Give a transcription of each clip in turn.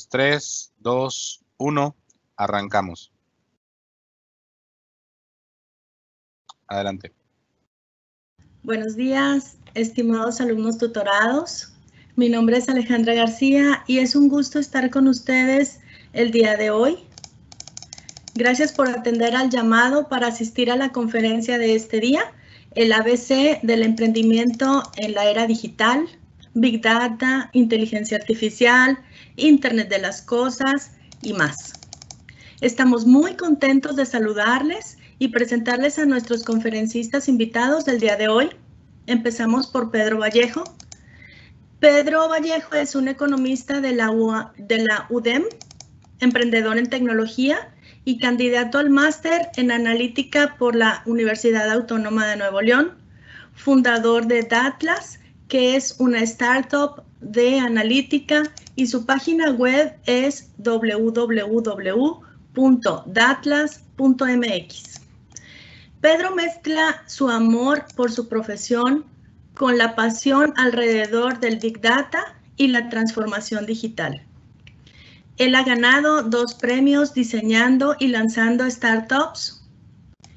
3, 2, 1, arrancamos. Adelante. Buenos días, estimados alumnos tutorados. Mi nombre es Alejandra García y es un gusto estar con ustedes el día de hoy. Gracias por atender al llamado para asistir a la conferencia de este día, el ABC del emprendimiento en la era digital, Big Data, inteligencia artificial, Internet de las cosas y más. Estamos muy contentos de saludarles y presentarles a nuestros conferencistas invitados del día de hoy. Empezamos por Pedro Vallejo. Pedro Vallejo es un economista de la UDEM, emprendedor en tecnología y candidato al máster en analítica por la Universidad Autónoma de Nuevo León, fundador de Datlas, que es una startup de analítica, y su página web es www.datlas.mx. Pedro mezcla su amor por su profesión con la pasión alrededor del Big Data y la transformación digital. Él ha ganado 2 premios diseñando y lanzando startups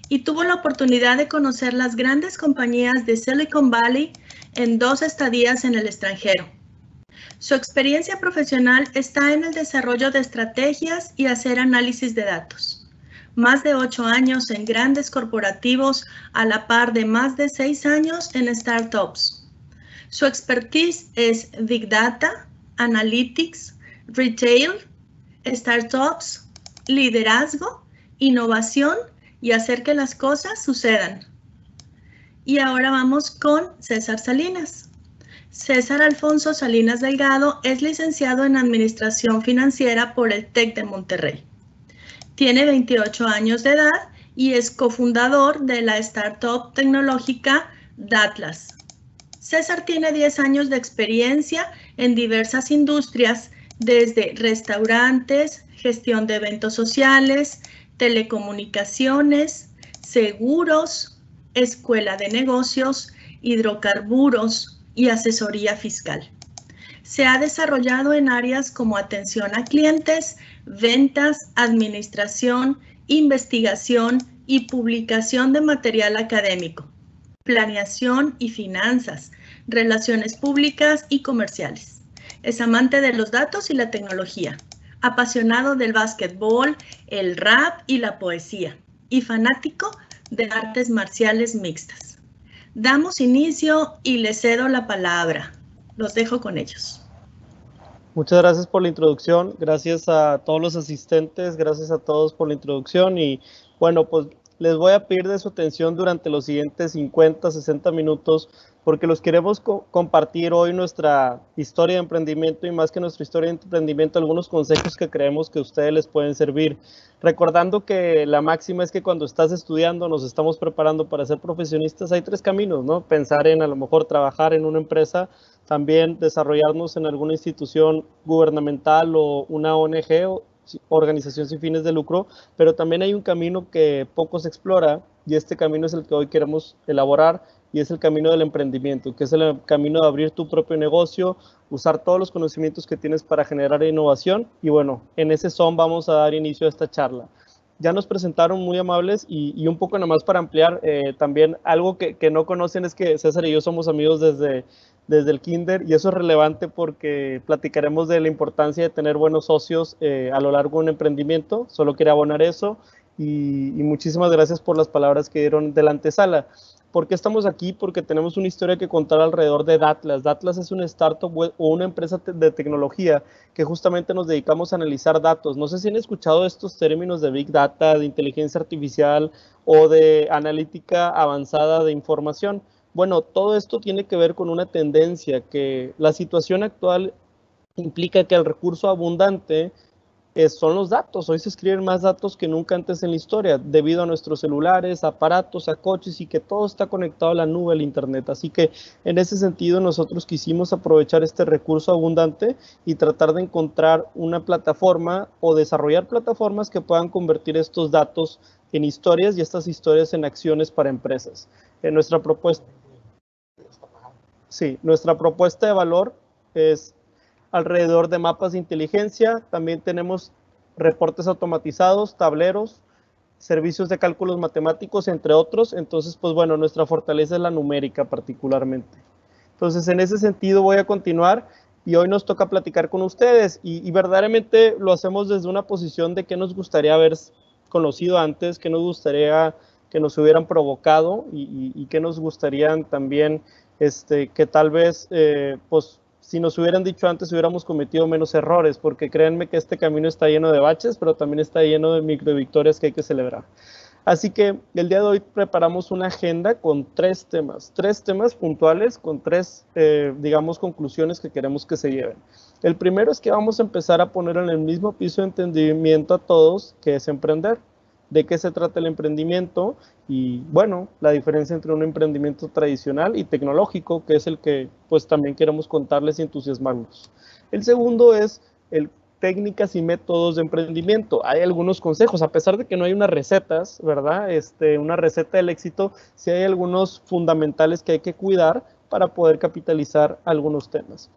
y tuvo la oportunidad de conocer las grandes compañías de Silicon Valley en 2 estadías en el extranjero. Su experiencia profesional está en el desarrollo de estrategias y hacer análisis de datos. Más de 8 años en grandes corporativos a la par de más de 6 años en startups. Su expertise es Big Data, Analytics, Retail, Startups, liderazgo, innovación y hacer que las cosas sucedan. Y ahora vamos con César Salinas. César Alfonso Salinas Delgado es licenciado en Administración Financiera por el TEC de Monterrey. Tiene 28 años de edad y es cofundador de la startup tecnológica Datlas. César tiene 10 años de experiencia en diversas industrias, desde restaurantes, gestión de eventos sociales, telecomunicaciones, seguros, escuela de negocios, hidrocarburos y asesoría fiscal. Se ha desarrollado en áreas como atención a clientes, ventas, administración, investigación y publicación de material académico, planeación y finanzas, relaciones públicas y comerciales. Es amante de los datos y la tecnología, apasionado del básquetbol, el rap y la poesía, y fanático de artes marciales mixtas. Damos inicio y les cedo la palabra. Los dejo con ellos. Muchas gracias por la introducción, gracias a todos los asistentes, gracias a todos por la introducción y bueno, pues les voy a pedir de su atención durante los siguientes 50, 60 minutos porque los queremos compartir hoy nuestra historia de emprendimiento y más que nuestra historia de emprendimiento, algunos consejos que creemos que a ustedes les pueden servir. Recordando que la máxima es que cuando estás estudiando, nos estamos preparando para ser profesionistas, hay 3 caminos, ¿no? Pensar en a lo mejor trabajar en una empresa, también desarrollarnos en alguna institución gubernamental o una ONG o organización sin fines de lucro, pero también hay un camino que poco se explora y este camino es el que hoy queremos elaborar y es el camino del emprendimiento, que es el camino de abrir tu propio negocio, usar todos los conocimientos que tienes para generar innovación y bueno, en ese son vamos a dar inicio a esta charla. Ya nos presentaron muy amables y un poco nada más para ampliar, también algo que no conocen es que César y yo somos amigos desde el kinder y eso es relevante porque platicaremos de la importancia de tener buenos socios a lo largo de un emprendimiento. Solo quería abonar eso y muchísimas gracias por las palabras que dieron de la antesala. ¿Por qué estamos aquí? Porque tenemos una historia que contar alrededor de Datlas. Datlas es una startup o una empresa de tecnología que justamente nos dedicamos a analizar datos. No sé si han escuchado estos términos de Big Data, de inteligencia artificial o de analítica avanzada de información. Bueno, todo esto tiene que ver con una tendencia que la situación actual implica que el recurso abundante son los datos. Hoy se escriben más datos que nunca antes en la historia, debido a nuestros celulares, aparatos, a coches y que todo está conectado a la nube, al internet. Así que en ese sentido nosotros quisimos aprovechar este recurso abundante y tratar de encontrar una plataforma o desarrollar plataformas que puedan convertir estos datos en historias y estas historias en acciones para empresas. Nuestra propuesta de valor es alrededor de mapas de inteligencia, también tenemos reportes automatizados, tableros, servicios de cálculos matemáticos, entre otros. Entonces, pues bueno, nuestra fortaleza es la numérica particularmente. Entonces, en ese sentido voy a continuar y hoy nos toca platicar con ustedes y verdaderamente lo hacemos desde una posición de qué nos gustaría haber conocido antes, qué nos gustaría que nos hubieran provocado y qué nos gustarían también que tal vez, pues, si nos hubieran dicho antes hubiéramos cometido menos errores, porque créanme que este camino está lleno de baches, pero también está lleno de micro victorias que hay que celebrar. Así que el día de hoy preparamos una agenda con tres temas puntuales, con tres, digamos, conclusiones que queremos que se lleven. El primero es que vamos a empezar a poner en el mismo piso de entendimiento a todos qué es emprender, de qué se trata el emprendimiento y, bueno, la diferencia entre un emprendimiento tradicional y tecnológico, que es el que, pues, también queremos contarles y entusiasmarlos. El segundo es el técnicas y métodos de emprendimiento. Hay algunos consejos, a pesar de que no hay unas recetas, ¿verdad? Una receta del éxito, sí hay algunos fundamentales que hay que cuidar para poder capitalizar algunos temas.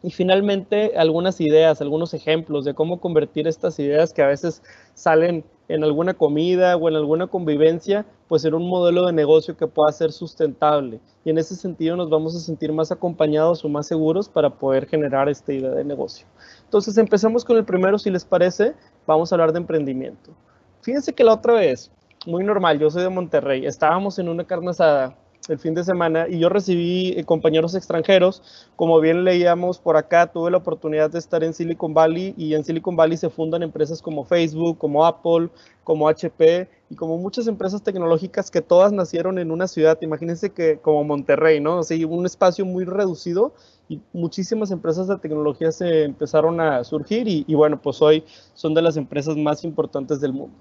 Y finalmente, algunas ideas, algunos ejemplos de cómo convertir estas ideas que a veces salen en alguna comida o en alguna convivencia, pues en un modelo de negocio que pueda ser sustentable. Y en ese sentido nos vamos a sentir más acompañados o más seguros para poder generar esta idea de negocio. Entonces, empecemos con el primero, si les parece. Vamos a hablar de emprendimiento. Fíjense que la otra vez, muy normal, yo soy de Monterrey, estábamos en una carne asada el fin de semana y yo recibí compañeros extranjeros. Como bien leíamos por acá, tuve la oportunidad de estar en Silicon Valley y en Silicon Valley se fundan empresas como Facebook, como Apple, como HP y como muchas empresas tecnológicas que todas nacieron en una ciudad. Imagínense que como Monterrey, ¿no? O sea, un espacio muy reducido y muchísimas empresas de tecnología se empezaron a surgir y bueno, pues hoy son de las empresas más importantes del mundo.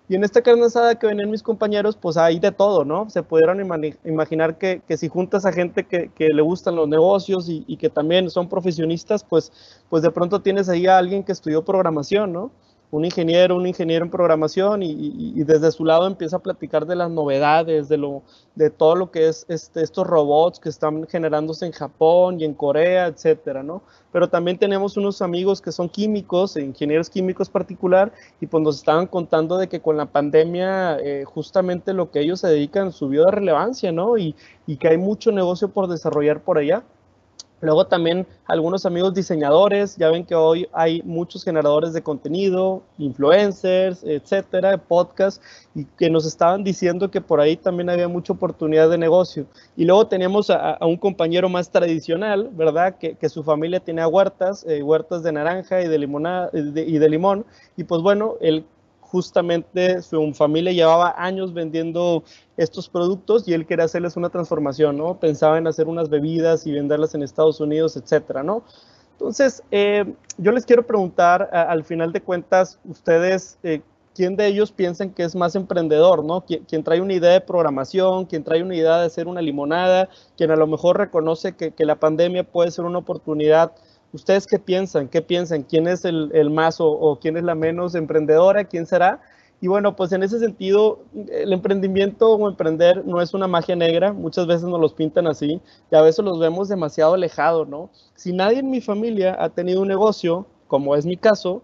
Y en esta carne asada que venían mis compañeros, pues hay de todo, ¿no? Se pudieron imaginar que si juntas a gente que le gustan los negocios y que también son profesionistas, pues de pronto tienes ahí a alguien que estudió programación, ¿no? Un ingeniero en programación y desde su lado empieza a platicar de las novedades, de todo lo que es estos robots que están generándose en Japón y en Corea, etcétera, ¿no? Pero también tenemos unos amigos que son químicos, ingenieros químicos particular, y pues nos estaban contando de que con la pandemia justamente lo que ellos se dedican subió de relevancia, ¿no? Y que hay mucho negocio por desarrollar por allá. Luego también algunos amigos diseñadores, ya ven que hoy hay muchos generadores de contenido, influencers, etcétera, podcasts, y que nos estaban diciendo que por ahí también había mucha oportunidad de negocio. Y luego teníamos a un compañero más tradicional, ¿verdad? Que su familia tenía huertas de naranja y de limón, y pues bueno, él justamente su familia llevaba años vendiendo estos productos y él quería hacerles una transformación, ¿no? Pensaba en hacer unas bebidas y venderlas en Estados Unidos, etcétera, ¿no? Entonces, yo les quiero preguntar, al final de cuentas, ustedes, ¿quién de ellos piensan que es más emprendedor, ¿no? ¿Quién trae una idea de programación, quién trae una idea de hacer una limonada, quien a lo mejor reconoce que la pandemia puede ser una oportunidad? ¿Ustedes qué piensan? ¿Quién es el más o quién es la menos emprendedora? ¿Quién será? Y bueno, pues en ese sentido, el emprendimiento o emprender no es una magia negra, muchas veces nos los pintan así y a veces los vemos demasiado alejados, ¿no? Si nadie en mi familia ha tenido un negocio, como es mi caso,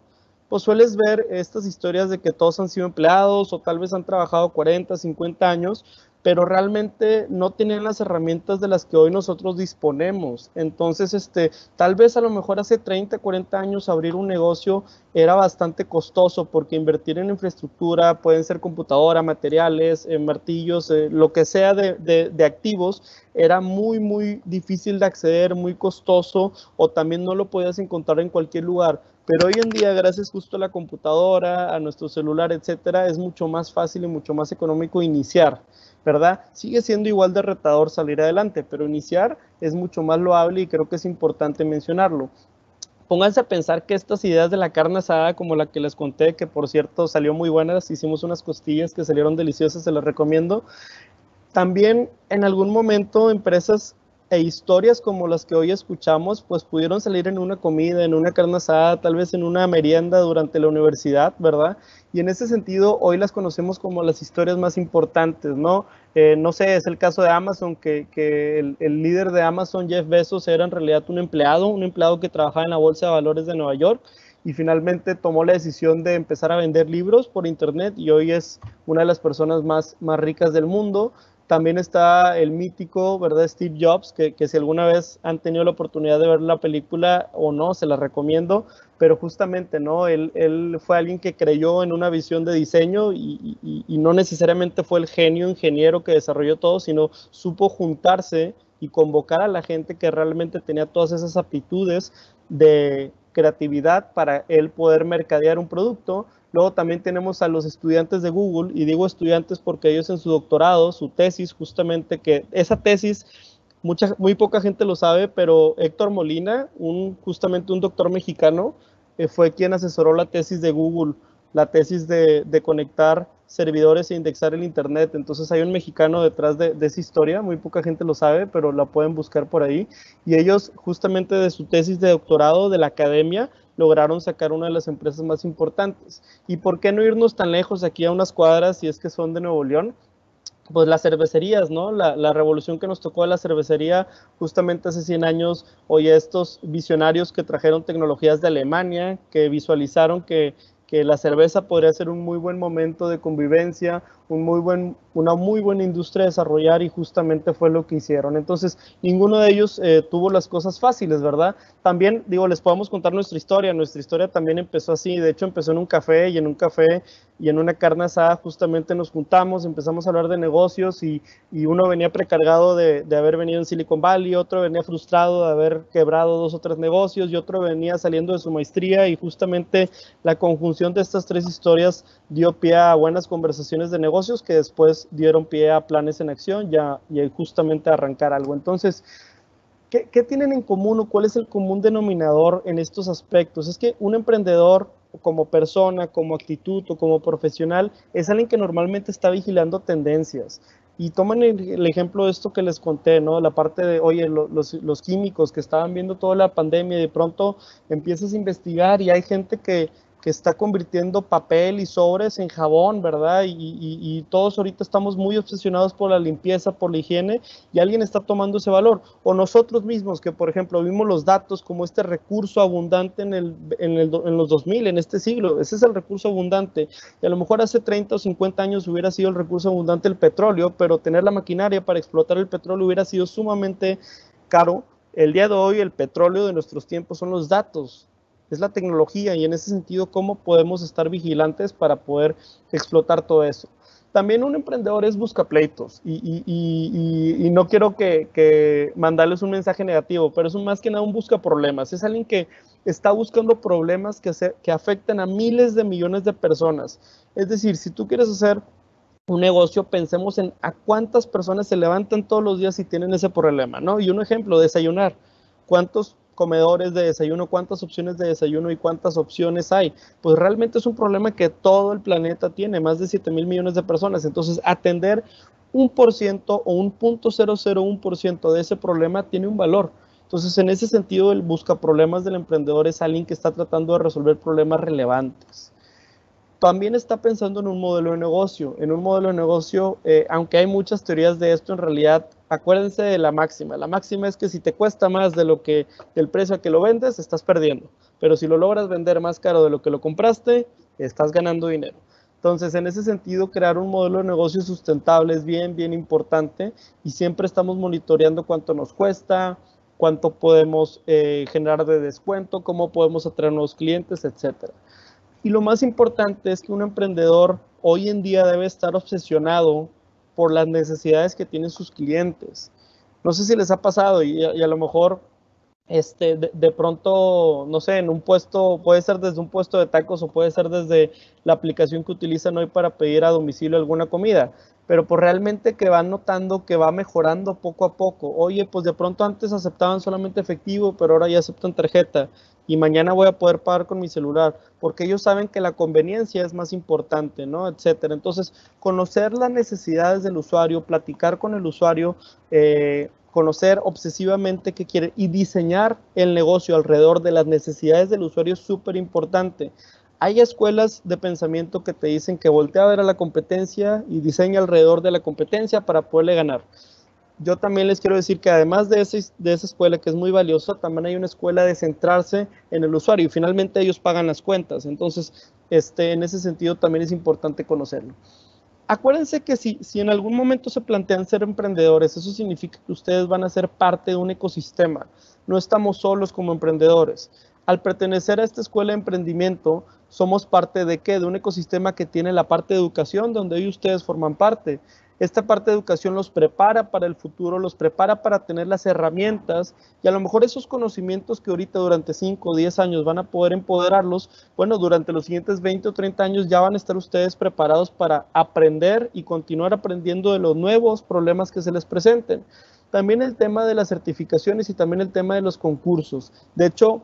pues sueles ver estas historias de que todos han sido empleados o tal vez han trabajado 40, 50 años, pero realmente no tienen las herramientas de las que hoy nosotros disponemos. Entonces, tal vez a lo mejor hace 30, 40 años abrir un negocio era bastante costoso porque invertir en infraestructura, pueden ser computadora, materiales, martillos, lo que sea de activos, era muy, muy difícil de acceder, muy costoso o también no lo podías encontrar en cualquier lugar. Pero hoy en día, gracias justo a la computadora, a nuestro celular, etcétera, es mucho más fácil y mucho más económico iniciar, ¿verdad? Sigue siendo igual de retador salir adelante, pero iniciar es mucho más loable y creo que es importante mencionarlo. Pónganse a pensar que estas ideas de la carne asada, como la que les conté, que por cierto salió muy buena, hicimos unas costillas que salieron deliciosas, se las recomiendo. También en algún momento empresas e historias como las que hoy escuchamos, pues pudieron salir en una comida, en una carne asada, tal vez en una merienda durante la universidad, ¿verdad? Y en ese sentido, hoy las conocemos como las historias más importantes, ¿no? No sé, es el caso de Amazon, que el líder de Amazon, Jeff Bezos, era en realidad un empleado que trabajaba en la Bolsa de Valores de Nueva York, y finalmente tomó la decisión de empezar a vender libros por internet, y hoy es una de las personas más ricas del mundo. También está el mítico, ¿verdad?, Steve Jobs, que si alguna vez han tenido la oportunidad de ver la película o no, se la recomiendo, pero justamente, ¿no? Él fue alguien que creyó en una visión de diseño y no necesariamente fue el genio ingeniero que desarrolló todo, sino supo juntarse y convocar a la gente que realmente tenía todas esas aptitudes de creatividad para él poder mercadear un producto. Luego también tenemos a los estudiantes de Google, y digo estudiantes porque ellos en su doctorado, su tesis, justamente, que esa tesis, muy poca gente lo sabe, pero Héctor Molina, justamente un doctor mexicano, fue quien asesoró la tesis de Google, la tesis de conectar servidores e indexar el internet. Entonces hay un mexicano detrás de esa historia, muy poca gente lo sabe, pero la pueden buscar por ahí, y ellos justamente de su tesis de doctorado de la academia lograron sacar una de las empresas más importantes. ¿Y por qué no irnos tan lejos, aquí a unas cuadras, si es que son de Nuevo León? Pues las cervecerías, ¿no? La revolución que nos tocó de la cervecería justamente hace 100 años, hoy estos visionarios que trajeron tecnologías de Alemania, que visualizaron que la cerveza podría ser un muy buen momento de convivencia, una muy buena industria a desarrollar, y justamente fue lo que hicieron. Entonces, ninguno de ellos tuvo las cosas fáciles, ¿verdad? También, digo, les podemos contar nuestra historia también empezó así. De hecho empezó en un café, y en una carne asada justamente nos juntamos, empezamos a hablar de negocios, y uno venía precargado de haber venido en Silicon Valley, otro venía frustrado de haber quebrado 2 o 3 negocios, y otro venía saliendo de su maestría, y justamente la conjunción de estas 3 historias dio pie a buenas conversaciones de negocios que después dieron pie a planes en acción y justamente a arrancar algo. Entonces, ¿qué tienen en común, o cuál es el común denominador en estos aspectos? Es que un emprendedor, como persona, como actitud o como profesional, es alguien que normalmente está vigilando tendencias. Y toman el ejemplo de esto que les conté, ¿no? La parte de, oye, los químicos que estaban viendo toda la pandemia, y de pronto empiezas a investigar y hay gente que está convirtiendo papel y sobres en jabón, ¿verdad? Y todos ahorita estamos muy obsesionados por la limpieza, por la higiene, y alguien está tomando ese valor. O nosotros mismos, que por ejemplo vimos los datos como este recurso abundante en los 2000, en este siglo. Ese es el recurso abundante. Y a lo mejor hace 30 o 50 años hubiera sido el recurso abundante el petróleo, pero tener la maquinaria para explotar el petróleo hubiera sido sumamente caro. El día de hoy el petróleo de nuestros tiempos son los datos, es la tecnología, y en ese sentido, ¿cómo podemos estar vigilantes para poder explotar todo eso? También un emprendedor es buscapleitos, y no quiero que mandarles un mensaje negativo, pero es más que nada un busca problemas. Es alguien que está buscando problemas que afectan a miles de millones de personas. Es decir, si tú quieres hacer un negocio, pensemos en a cuántas personas se levantan todos los días y tienen ese problema, ¿no? Y un ejemplo, desayunar. ¿Cuántos comedores de desayuno, cuántas opciones de desayuno y cuántas opciones hay? Pues realmente es un problema que todo el planeta tiene, más de 7,000 millones de personas. Entonces, atender 1% o un 0.001% de ese problema tiene un valor. Entonces, en ese sentido, el busca problemas del emprendedor es alguien que está tratando de resolver problemas relevantes. También está pensando en un modelo de negocio. En un modelo de negocio, aunque hay muchas teorías de esto, en realidad, acuérdense de la máxima. La máxima es que si te cuesta más del precio a que lo vendes, estás perdiendo. Pero si lo logras vender más caro de lo que lo compraste, estás ganando dinero. Entonces, en ese sentido, crear un modelo de negocio sustentable es bien importante, y siempre estamos monitoreando cuánto nos cuesta, cuánto podemos generar de descuento, cómo podemos atraer nuevos clientes, etcétera. Y lo más importante es que un emprendedor hoy en día debe estar obsesionado por las necesidades que tienen sus clientes. No sé si les ha pasado, y a lo mejor de pronto, no sé, en un puesto, puede ser desde un puesto de tacos, o puede ser desde la aplicación que utilizan hoy para pedir a domicilio alguna comida, pero pues realmente que van notando que va mejorando poco a poco. Oye, pues de pronto antes aceptaban solamente efectivo, pero ahora ya aceptan tarjeta, y mañana voy a poder pagar con mi celular, porque ellos saben que la conveniencia es más importante, ¿no? Etcétera. Entonces, conocer las necesidades del usuario, platicar con el usuario, conocer obsesivamente qué quiere y diseñar el negocio alrededor de las necesidades del usuario es súper importante. Hay escuelas de pensamiento que te dicen que voltea a ver a la competencia y diseña alrededor de la competencia para poderle ganar. Yo también les quiero decir que además de esa escuela que es muy valiosa, también hay una escuela de centrarse en el usuario y finalmente ellos pagan las cuentas. Entonces, en ese sentido también es importante conocerlo. Acuérdense que si en algún momento se plantean ser emprendedores, eso significa que ustedes van a ser parte de un ecosistema. No estamos solos como emprendedores. Al pertenecer a esta escuela de emprendimiento, somos parte de ¿qué? De un ecosistema que tiene la parte de educación, donde hoy ustedes forman parte. Esta parte de educación los prepara para el futuro, los prepara para tener las herramientas y a lo mejor esos conocimientos que ahorita durante 5 o 10 años van a poder empoderarlos, bueno, durante los siguientes 20 o 30 años ya van a estar ustedes preparados para aprender y continuar aprendiendo de los nuevos problemas que se les presenten. También el tema de las certificaciones y también el tema de los concursos. De hecho,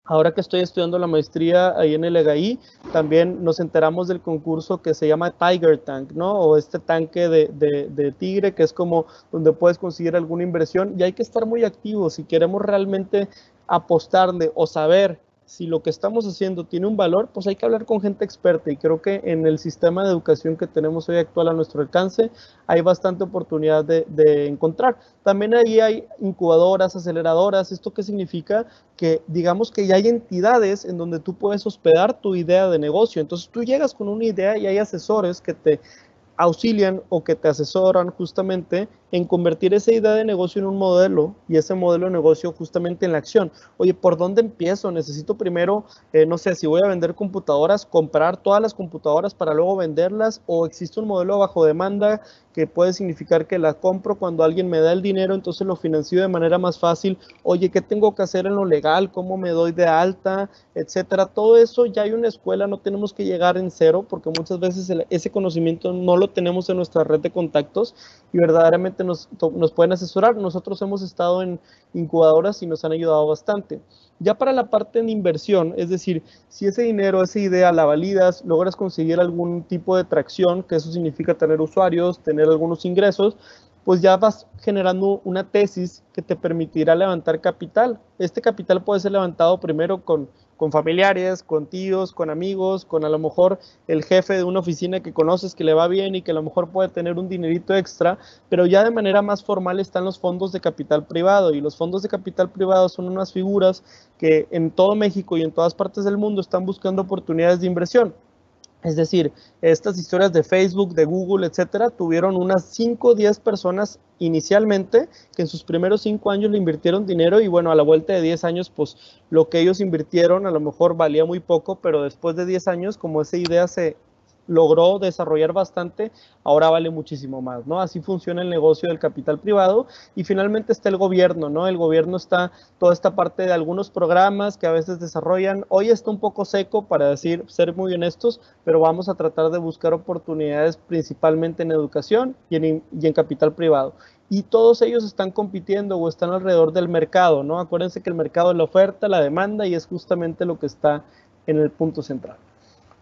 ahora que estoy estudiando la maestría ahí en el EGAI, también nos enteramos del concurso que se llama Tiger Tank, ¿no? O este tanque de tigre, que es como donde puedes conseguir alguna inversión y hay que estar muy activos si queremos realmente apostarle o saber si lo que estamos haciendo tiene un valor, pues hay que hablar con gente experta y creo que en el sistema de educación que tenemos hoy actual a nuestro alcance hay bastante oportunidad de encontrar. También ahí hay incubadoras, aceleradoras. ¿Esto qué significa? Que digamos que ya hay entidades en donde tú puedes hospedar tu idea de negocio. Entonces tú llegas con una idea y hay asesores que te auxilian o que te asesoran justamente en convertir esa idea de negocio en un modelo y ese modelo de negocio justamente en la acción. Oye, ¿por dónde empiezo? Necesito primero, no sé, si voy a vender computadoras, comprar todas las computadoras para luego venderlas, o existe un modelo bajo demanda que puede significar que la compro cuando alguien me da el dinero, entonces lo financio de manera más fácil. Oye, ¿qué tengo que hacer en lo legal? ¿Cómo me doy de alta? Etcétera. Todo eso ya hay una escuela, no tenemos que llegar en cero porque muchas veces ese conocimiento no lo tenemos en nuestra red de contactos y verdaderamente nos pueden asesorar. Nosotros hemos estado en incubadoras y nos han ayudado bastante. Ya para la parte de inversión, es decir, si ese dinero, esa idea la validas, logras conseguir algún tipo de tracción, que eso significa tener usuarios, tener algunos ingresos, pues ya vas generando una tesis que te permitirá levantar capital. Este capital puede ser levantado primero con familiares, con tíos, con amigos, con a lo mejor el jefe de una oficina que conoces que le va bien y que a lo mejor puede tener un dinerito extra, pero ya de manera más formal están los fondos de capital privado, y los fondos de capital privado son unas figuras que en todo México y en todas partes del mundo están buscando oportunidades de inversión. Es decir, estas historias de Facebook, de Google, etcétera, tuvieron unas 5 o 10 personas inicialmente que en sus primeros 5 años le invirtieron dinero y bueno, a la vuelta de 10 años, pues lo que ellos invirtieron a lo mejor valía muy poco, pero después de 10 años, como esa idea se logró desarrollar bastante, ahora vale muchísimo más, ¿no? Así funciona el negocio del capital privado. Y finalmente está el gobierno, ¿no? El gobierno está toda esta parte de algunos programas que a veces desarrollan. Hoy está un poco seco, para ser muy honestos, pero vamos a tratar de buscar oportunidades principalmente en educación y en capital privado. Y todos ellos están compitiendo o están alrededor del mercado, ¿no? Acuérdense que el mercado es la oferta, la demanda, y es justamente lo que está en el punto central.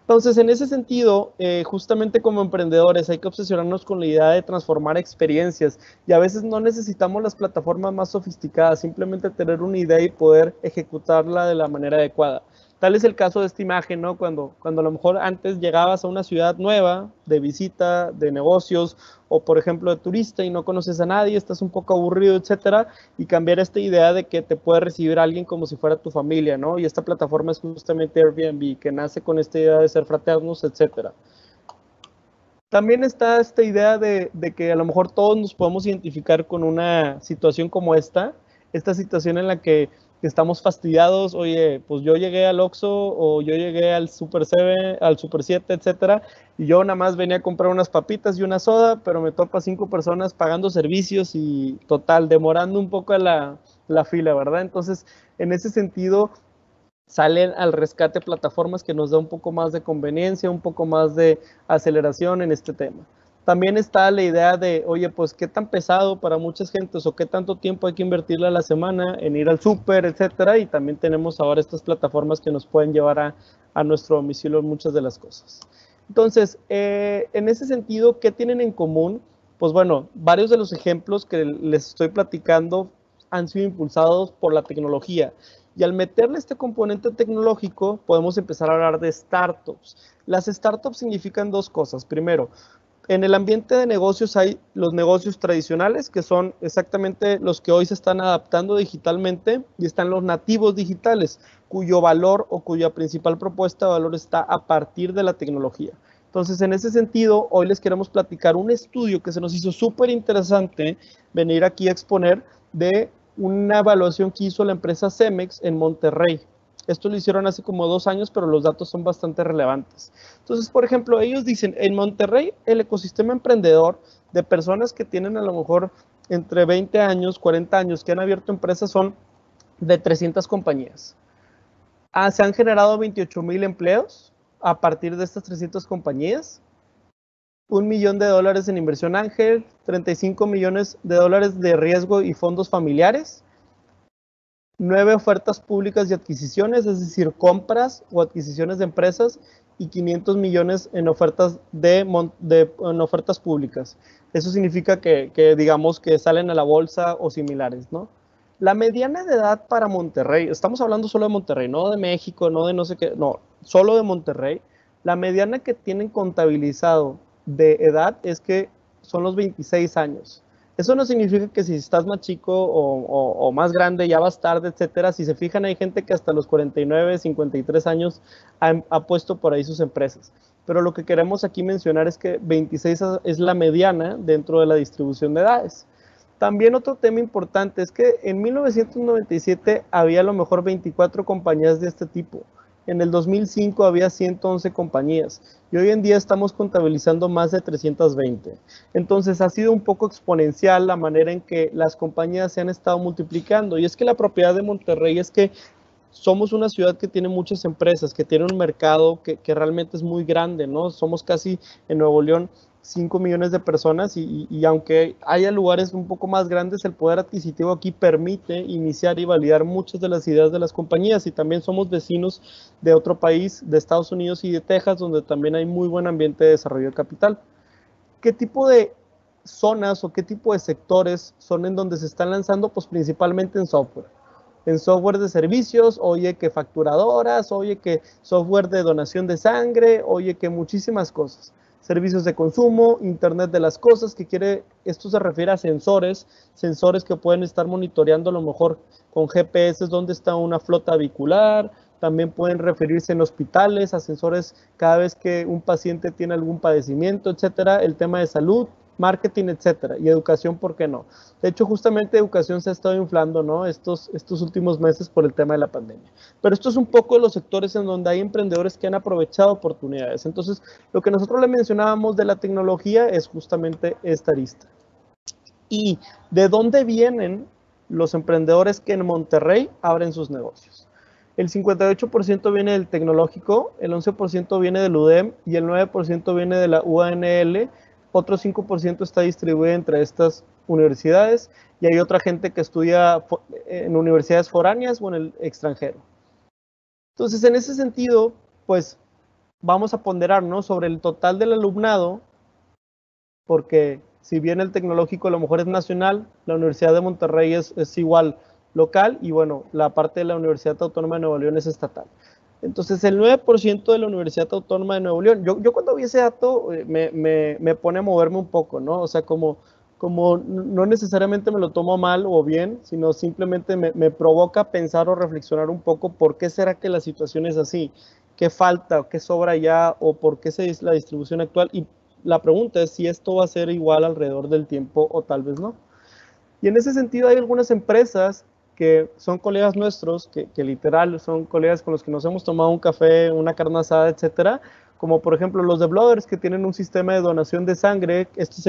Entonces, en ese sentido, justamente como emprendedores hay que obsesionarnos con la idea de transformar experiencias, y a veces no necesitamos las plataformas más sofisticadas, simplemente tener una idea y poder ejecutarla de la manera adecuada. Tal es el caso de esta imagen, ¿no? Cuando a lo mejor antes llegabas a una ciudad nueva, de visita, de negocios, o por ejemplo de turista y no conoces a nadie, estás un poco aburrido, etcétera, y cambiar esta idea de que te puede recibir alguien como si fuera tu familia, ¿no? Y esta plataforma es justamente Airbnb, que nace con esta idea de ser fraternos, etcétera. También está esta idea de que a lo mejor todos nos podemos identificar con una situación como esta situación en la que estamos fastidiados. Oye, pues yo llegué al Oxxo o yo llegué al Super 7, al Super 7, etcétera, y yo nada más venía a comprar unas papitas y una soda, pero me topa 5 personas pagando servicios y total, demorando un poco la fila, ¿verdad? Entonces, en ese sentido, salen al rescate plataformas que nos da un poco más de conveniencia, un poco más de aceleración en este tema. También está la idea de, oye, pues qué tan pesado para muchas gentes o qué tanto tiempo hay que invertirle a la semana en ir al súper, etcétera, y también tenemos ahora estas plataformas que nos pueden llevar a nuestro domicilio muchas de las cosas. Entonces, en ese sentido, ¿qué tienen en común? Pues bueno, varios de los ejemplos que les estoy platicando han sido impulsados por la tecnología. Y al meterle este componente tecnológico, podemos empezar a hablar de startups. Las startups significan dos cosas. Primero, en el ambiente de negocios hay los negocios tradicionales, que son exactamente los que hoy se están adaptando digitalmente, y están los nativos digitales, cuyo valor o cuya principal propuesta de valor está a partir de la tecnología. Entonces, en ese sentido, hoy les queremos platicar un estudio que se nos hizo súper interesante venir aquí a exponer de una evaluación que hizo la empresa Cemex en Monterrey. Esto lo hicieron hace como 2 años, pero los datos son bastante relevantes. Entonces, por ejemplo, ellos dicen, en Monterrey, el ecosistema emprendedor de personas que tienen a lo mejor entre 20 años, 40 años, que han abierto empresas, son de 300 compañías. Se han generado 28,000 empleos a partir de estas 300 compañías. $1 millón en inversión ángel, 35 millones de dólares de riesgo y fondos familiares, 9 ofertas públicas y adquisiciones, es decir, compras o adquisiciones de empresas, y 500 millones en ofertas, en ofertas públicas. Eso significa que digamos que salen a la bolsa o similares, ¿no? La mediana de edad para Monterrey, estamos hablando solo de Monterrey, no de México, no de no sé qué, no, solo de Monterrey. La mediana que tienen contabilizado de edad es que son los 26 años. Eso no significa que si estás más chico o más grande ya vas tarde, etcétera. Si se fijan, hay gente que hasta los 49, 53 años ha puesto por ahí sus empresas. Pero lo que queremos aquí mencionar es que 26 es la mediana dentro de la distribución de edades. También otro tema importante es que en 1997 había a lo mejor 24 compañías de este tipo. En el 2005 había 111 compañías y hoy en día estamos contabilizando más de 320. Entonces ha sido un poco exponencial la manera en que las compañías se han estado multiplicando. Y es que la propiedad de Monterrey es que somos una ciudad que tiene muchas empresas, que tiene un mercado que realmente es muy grande, ¿no? Somos casi en Nuevo León 5 millones de personas y aunque haya lugares un poco más grandes, el poder adquisitivo aquí permite iniciar y validar muchas de las ideas de las compañías, y también somos vecinos de otro país, de Estados Unidos y de Texas, donde también hay muy buen ambiente de desarrollo de capital. ¿Qué tipo de zonas o qué tipo de sectores son en donde se están lanzando? Pues principalmente en software de servicios, oye que facturadoras, oye que software de donación de sangre, oye que muchísimas cosas. Servicios de consumo, Internet de las cosas, esto se refiere a sensores que pueden estar monitoreando a lo mejor con GPS dónde está una flota avicular. También pueden referirse en hospitales a sensores cada vez que un paciente tiene algún padecimiento, etcétera. El tema de salud, marketing, etcétera, y educación, ¿por qué no? De hecho, justamente educación se ha estado inflando, ¿no? Estos últimos meses por el tema de la pandemia. Pero esto es un poco de los sectores en donde hay emprendedores que han aprovechado oportunidades. Entonces, lo que nosotros le mencionábamos de la tecnología es justamente esta arista. ¿Y de dónde vienen los emprendedores que en Monterrey abren sus negocios? El 58% viene del tecnológico, el 11% viene del UDEM y el 9% viene de la UANL. Otro 5% está distribuido entre estas universidades, y hay otra gente que estudia en universidades foráneas o en el extranjero. Entonces, en ese sentido, pues vamos a ponderar, ¿no?, sobre el total del alumnado, porque si bien el tecnológico a lo mejor es nacional, la Universidad de Monterrey es igual local, y bueno, la parte de la Universidad Autónoma de Nuevo León es estatal. Entonces, el 9% de la Universidad Autónoma de Nuevo León, yo cuando vi ese dato me pone a moverme un poco, ¿no? O sea, como no necesariamente me lo tomo mal o bien, sino simplemente me provoca pensar o reflexionar un poco por qué será que la situación es así, qué falta, qué sobra ya, o por qué es la distribución actual. Y la pregunta es si esto va a ser igual alrededor del tiempo o tal vez no. Y en ese sentido hay algunas empresas que son colegas nuestros, que literal son colegas con los que nos hemos tomado un café, una carne asada, etcétera, como por ejemplo los de Blooders, que tienen un sistema de donación de sangre. Estos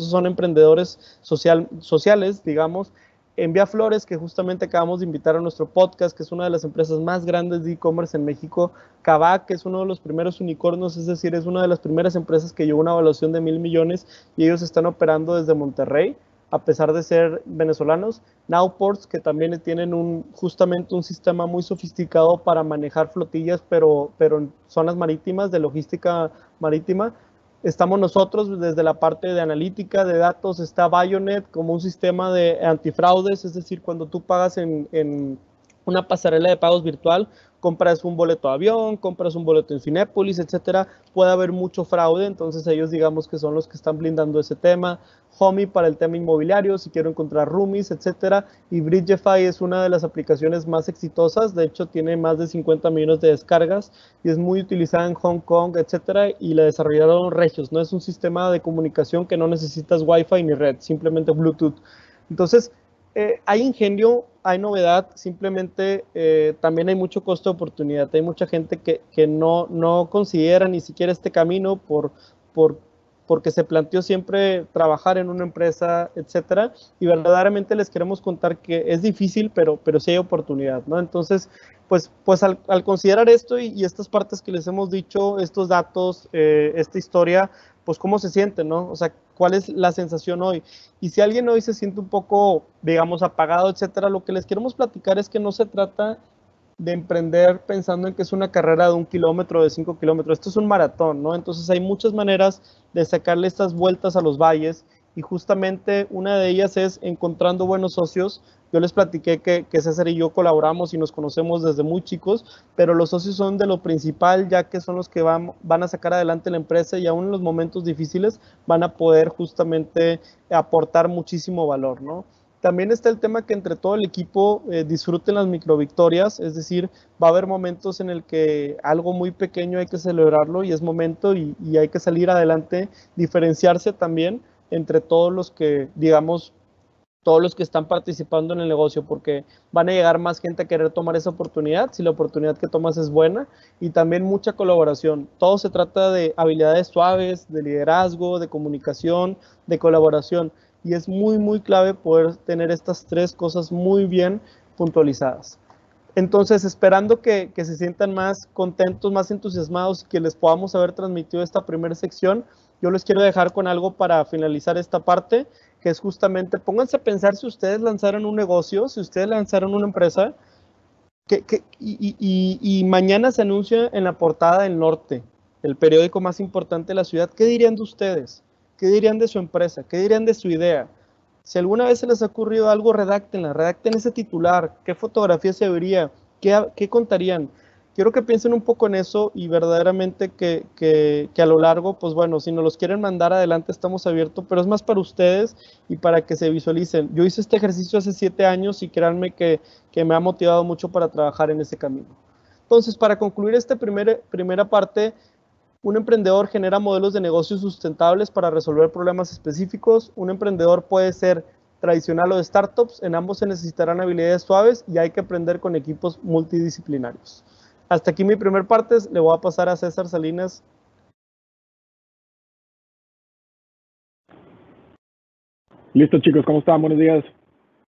son emprendedores sociales, digamos. Envía Flores, que justamente acabamos de invitar a nuestro podcast, que es una de las empresas más grandes de e-commerce en México. Kavak, que es uno de los primeros unicornios, es decir, es una de las primeras empresas que llevó una evaluación de 1,000 millones, y ellos están operando desde Monterrey, a pesar de ser venezolanos. Nowports, que también tienen justamente un sistema muy sofisticado para manejar flotillas, pero en zonas marítimas, de logística marítima. Estamos nosotros desde la parte de analítica de datos, está Bionet como un sistema de antifraudes, es decir, cuando tú pagas en una pasarela de pagos virtual, compras un boleto de avión, compras un boleto en Cinépolis, etcétera, puede haber mucho fraude, entonces ellos digamos que son los que están blindando ese tema. Homey para el tema inmobiliario, si quiero encontrar roomies, etcétera, y Bridgefy es una de las aplicaciones más exitosas, de hecho tiene más de 50 millones de descargas y es muy utilizada en Hong Kong, etcétera, y la desarrollaron regios, no es un sistema de comunicación que no necesitas Wi-Fi ni red, simplemente Bluetooth. Entonces, hay ingenio, hay novedad, simplemente también hay mucho costo de oportunidad, hay mucha gente que no considera ni siquiera este camino porque se planteó siempre trabajar en una empresa, etcétera, y verdaderamente les queremos contar que es difícil, pero sí hay oportunidad, ¿no? Entonces, pues al considerar esto y estas partes que les hemos dicho, estos datos, esta historia, pues cómo se siente, ¿no? O sea, ¿cuál es la sensación hoy? Y si alguien hoy se siente un poco, digamos, apagado, etcétera, lo que les queremos platicar es que no se trata de emprender pensando en que es una carrera de 1 kilómetro, de 5 kilómetros. Esto es un maratón, ¿no? Entonces hay muchas maneras de sacarle estas vueltas a los valles y justamente una de ellas es encontrando buenos socios. Yo les platiqué que César y yo colaboramos y nos conocemos desde muy chicos, pero los socios son de lo principal, ya que son los que van a sacar adelante la empresa y aún en los momentos difíciles van a poder justamente aportar muchísimo valor, ¿no? También está el tema que entre todo el equipo disfruten las microvictorias, es decir, va a haber momentos en el que algo muy pequeño hay que celebrarlo y es momento y hay que salir adelante, diferenciarse también entre todos los que, digamos, todos los que están participando en el negocio, porque van a llegar más gente a querer tomar esa oportunidad, si la oportunidad que tomas es buena, y también mucha colaboración. Todo se trata de habilidades suaves, de liderazgo, de comunicación, de colaboración, y es muy, muy clave poder tener estas tres cosas muy bien puntualizadas. Entonces, esperando que se sientan más contentos, más entusiasmados y que les podamos haber transmitido esta primera sección, yo les quiero dejar con algo para finalizar esta parte, que es justamente, pónganse a pensar si ustedes lanzaran un negocio, si ustedes lanzaran una empresa, y mañana se anuncia en la portada del Norte, el periódico más importante de la ciudad, ¿qué dirían de ustedes? ¿Qué dirían de su empresa? ¿Qué dirían de su idea? Si alguna vez se les ha ocurrido algo, redacten ese titular, qué fotografía se vería, qué contarían. Quiero que piensen un poco en eso y verdaderamente que a lo largo, pues bueno, si nos los quieren mandar adelante estamos abiertos, pero es más para ustedes y para que se visualicen. Yo hice este ejercicio hace 7 años y créanme que me ha motivado mucho para trabajar en ese camino. Entonces, para concluir esta primera parte, un emprendedor genera modelos de negocios sustentables para resolver problemas específicos. Un emprendedor puede ser tradicional o de startups. En ambos se necesitarán habilidades suaves y hay que aprender con equipos multidisciplinarios. Hasta aquí mi primer parte. Le voy a pasar a César Salinas. Listo, chicos, ¿cómo están? Buenos días.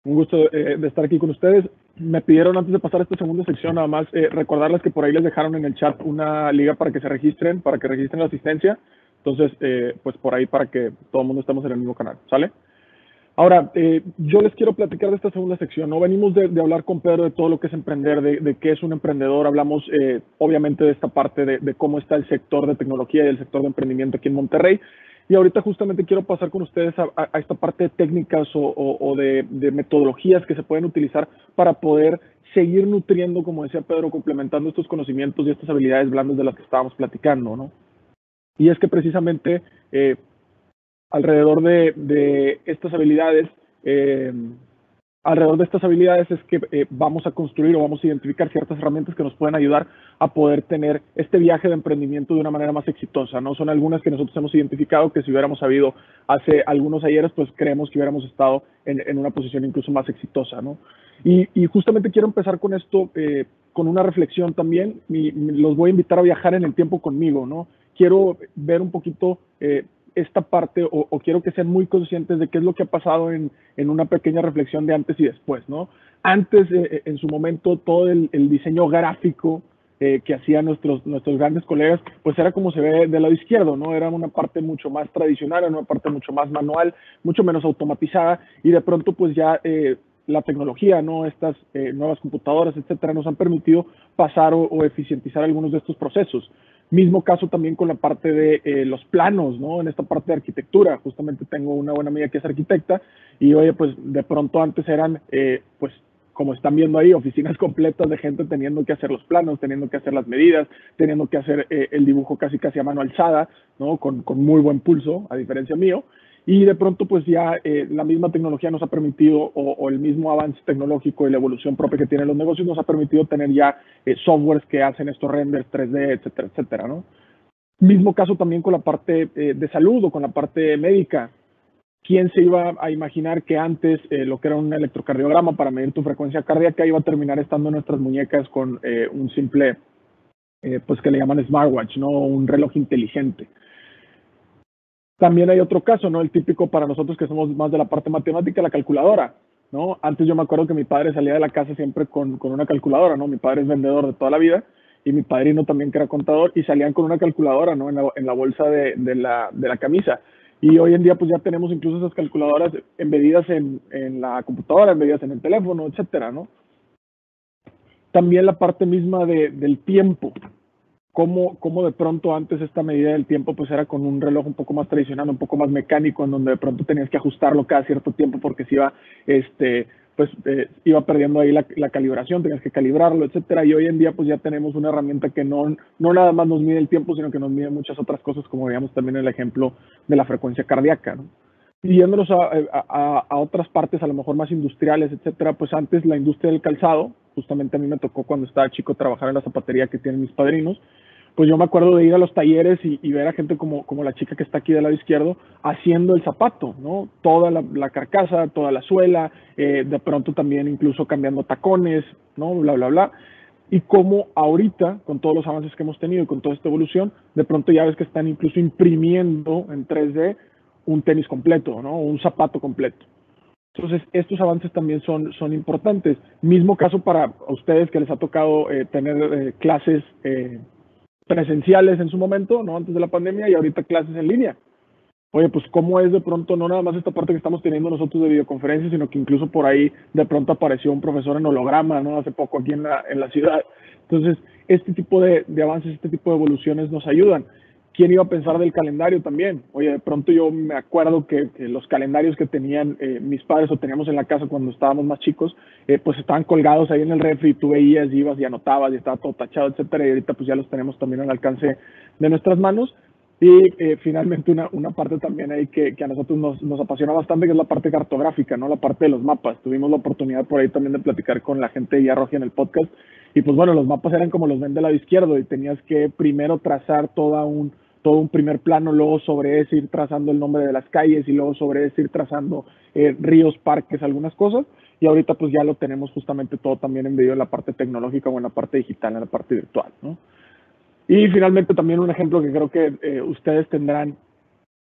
Un gusto de estar aquí con ustedes. Me pidieron antes de pasar a esta segunda sección nada más recordarles que por ahí les dejaron en el chat una liga para que se registren, para que registren la asistencia. Entonces, pues por ahí para que todo el mundo estemos en el mismo canal, ¿sale? Ahora, yo les quiero platicar de esta segunda sección, ¿no? Venimos de hablar con Pedro de todo lo que es emprender, de qué es un emprendedor. Hablamos, obviamente, de esta parte de cómo está el sector de tecnología y el sector de emprendimiento aquí en Monterrey. Y ahorita justamente quiero pasar con ustedes a esta parte de técnicas o de metodologías que se pueden utilizar para poder seguir nutriendo, como decía Pedro, complementando estos conocimientos y estas habilidades blandas de las que estábamos platicando, ¿no? Y es que precisamente alrededor de estas habilidades, es que vamos a construir o vamos a identificar ciertas herramientas que nos pueden ayudar a poder tener este viaje de emprendimiento de una manera más exitosa, ¿no? Son algunas que nosotros hemos identificado que si hubiéramos sabido hace algunos ayeres, pues creemos que hubiéramos estado en una posición incluso más exitosa, ¿no? Y justamente quiero empezar con esto, con una reflexión también, los voy a invitar a viajar en el tiempo conmigo, ¿no? Quiero ver un poquito esta parte o quiero que sean muy conscientes de qué es lo que ha pasado en una pequeña reflexión de antes y después, ¿no? Antes, en su momento, todo el diseño gráfico que hacían nuestros grandes colegas, pues era como se ve del lado izquierdo, ¿no? Era una parte mucho más tradicional, era una parte mucho más manual, mucho menos automatizada y de pronto pues ya la tecnología, ¿no? Estas nuevas computadoras, etcétera, nos han permitido pasar o eficientizar algunos de estos procesos. Mismo caso también con la parte de los planos, ¿no? En esta parte de arquitectura, justamente tengo una buena amiga que es arquitecta y oye, pues de pronto antes eran, pues como están viendo ahí, oficinas completas de gente teniendo que hacer los planos, teniendo que hacer las medidas, teniendo que hacer el dibujo casi a mano alzada, ¿no? Con muy buen pulso, a diferencia mío. Y de pronto, pues ya la misma tecnología nos ha permitido, o el mismo avance tecnológico y la evolución propia que tienen los negocios nos ha permitido tener ya softwares que hacen estos renders 3D, etcétera, etcétera, ¿no? Mismo caso también con la parte de salud o con la parte médica. ¿Quién se iba a imaginar que antes lo que era un electrocardiograma para medir tu frecuencia cardíaca iba a terminar estando en nuestras muñecas con un simple, pues que le llaman smartwatch, ¿no? Un reloj inteligente. También hay otro caso, ¿no? El típico para nosotros que somos más de la parte matemática, la calculadora, ¿no? Antes yo me acuerdo que mi padre salía de la casa siempre con una calculadora, ¿no? Mi padre es vendedor de toda la vida y mi padrino también que era contador y salían con una calculadora, ¿no? En la bolsa de la camisa. Y hoy en día pues ya tenemos incluso esas calculadoras embedidas en la computadora, embedidas en el teléfono, etcétera, ¿no? También la parte misma del tiempo. Cómo de pronto antes esta medida del tiempo pues era con un reloj un poco más tradicional, un poco más mecánico, en donde de pronto tenías que ajustarlo cada cierto tiempo porque se iba, iba perdiendo ahí la calibración, tenías que calibrarlo, etcétera. Y hoy en día pues ya tenemos una herramienta que no nada más nos mide el tiempo, sino que nos mide muchas otras cosas, como veíamos también en el ejemplo de la frecuencia cardíaca, ¿no? Y yéndonos a otras partes, a lo mejor más industriales, etcétera, pues antes la industria del calzado, justamente a mí me tocó cuando estaba chico trabajar en la zapatería que tienen mis padrinos, pues yo me acuerdo de ir a los talleres y ver a gente como la chica que está aquí del lado izquierdo haciendo el zapato, ¿no? Toda la carcasa, toda la suela, de pronto también incluso cambiando tacones, ¿no? Bla, bla, bla. Y como ahorita, con todos los avances que hemos tenido y con toda esta evolución, de pronto ya ves que están incluso imprimiendo en 3D un tenis completo, ¿no? Un zapato completo. Entonces, estos avances también son importantes. Mismo caso para ustedes que les ha tocado tener clases presenciales en su momento, ¿no? Antes de la pandemia, y ahorita clases en línea. Oye, pues cómo es de pronto, no nada más esta parte que estamos teniendo nosotros de videoconferencia, sino que incluso por ahí de pronto apareció un profesor en holograma, ¿no? Hace poco aquí en la ciudad. Entonces, este tipo de avances, este tipo de evoluciones nos ayudan. ¿Quién iba a pensar del calendario también? Oye, de pronto yo me acuerdo que los calendarios que tenían mis padres o teníamos en la casa cuando estábamos más chicos, pues estaban colgados ahí en el refri y tú veías, ibas y anotabas y estaba todo tachado, etcétera, y ahorita pues ya los tenemos también al alcance de nuestras manos. Y finalmente una parte también ahí que a nosotros nos apasiona bastante, que es la parte cartográfica, ¿no? La parte de los mapas. Tuvimos la oportunidad por ahí también de platicar con la gente de Yarroja en el podcast. Y pues bueno, los mapas eran como los ven del lado izquierdo y tenías que primero trazar todo un primer plano, luego sobre ese ir trazando el nombre de las calles y luego sobre ese ir trazando ríos, parques, algunas cosas. Y ahorita pues ya lo tenemos justamente todo también embedido en la parte tecnológica o en la parte digital, en la parte virtual, ¿no? Y finalmente también un ejemplo que creo que ustedes tendrán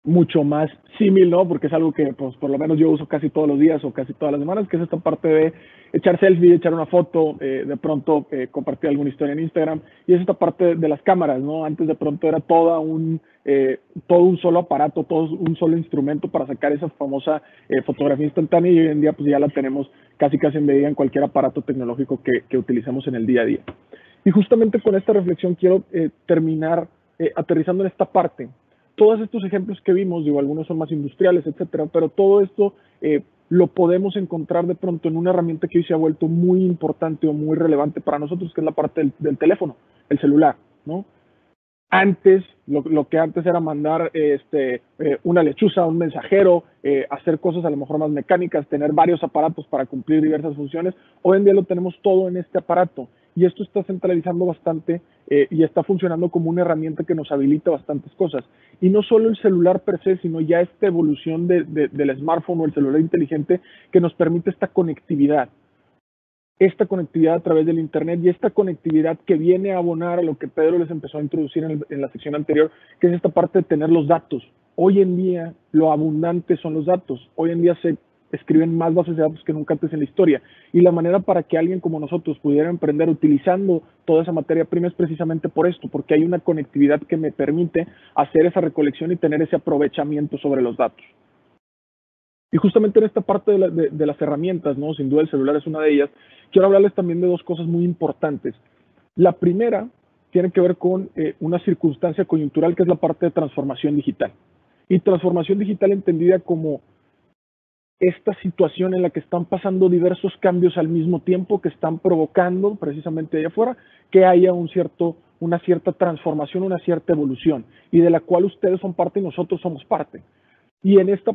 mucho más símil, ¿no? Porque es algo que pues por lo menos yo uso casi todos los días o casi todas las semanas, que es esta parte de echar selfie, echar una foto, de pronto compartir alguna historia en Instagram, y es esta parte de las cámaras, ¿no? Antes de pronto era todo un solo aparato, todo un solo instrumento para sacar esa famosa fotografía instantánea, y hoy en día pues ya la tenemos casi embedida en cualquier aparato tecnológico que utilicemos en el día a día. Y justamente con esta reflexión quiero terminar aterrizando en esta parte. Todos estos ejemplos que vimos, digo, algunos son más industriales, etcétera, pero todo esto lo podemos encontrar de pronto en una herramienta que hoy se ha vuelto muy importante o muy relevante para nosotros, que es la parte del teléfono, el celular, ¿no? Antes, lo que antes era mandar una lechuza, un mensajero, hacer cosas a lo mejor más mecánicas, tener varios aparatos para cumplir diversas funciones, hoy en día lo tenemos todo en este aparato. Y esto está centralizando bastante y está funcionando como una herramienta que nos habilita bastantes cosas. Y no solo el celular per se, sino ya esta evolución del smartphone o el celular inteligente que nos permite esta conectividad a través del Internet, y esta conectividad que viene a abonar a lo que Pedro les empezó a introducir en la sección anterior, que es esta parte de tener los datos. Hoy en día lo abundante son los datos. Hoy en día se escriben más bases de datos que nunca antes en la historia, y la manera para que alguien como nosotros pudiera emprender utilizando toda esa materia prima es precisamente por esto, porque hay una conectividad que me permite hacer esa recolección y tener ese aprovechamiento sobre los datos. Y justamente en esta parte de las herramientas, ¿no? Sin duda el celular es una de ellas. Quiero hablarles también de dos cosas muy importantes. La primera tiene que ver con una circunstancia coyuntural que es la parte de transformación digital. Y transformación digital entendida como esta situación en la que están pasando diversos cambios al mismo tiempo que están provocando precisamente allá afuera que haya una cierta transformación, una cierta evolución, y de la cual ustedes son parte y nosotros somos parte. Y en este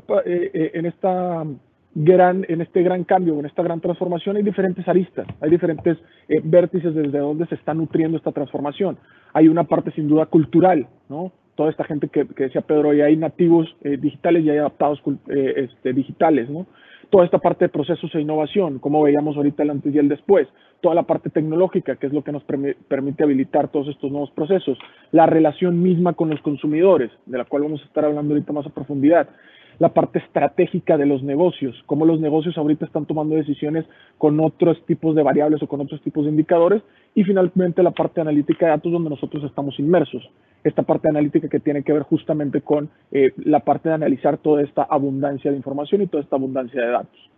gran cambio, en esta gran transformación, hay diferentes aristas, hay diferentes vértices desde donde se está nutriendo esta transformación. Hay una parte sin duda cultural, ¿no? Toda esta gente que decía Pedro, y hay nativos digitales y hay adaptados digitales, ¿no? Toda esta parte de procesos e innovación, como veíamos ahorita el antes y el después. Toda la parte tecnológica, que es lo que nos permite habilitar todos estos nuevos procesos. La relación misma con los consumidores, de la cual vamos a estar hablando ahorita más a profundidad. La parte estratégica de los negocios, cómo los negocios ahorita están tomando decisiones con otros tipos de variables o con otros tipos de indicadores, y finalmente la parte analítica de datos donde nosotros estamos inmersos. Esta parte analítica que tiene que ver justamente con la parte de analizar toda esta abundancia de información y toda esta abundancia de datos.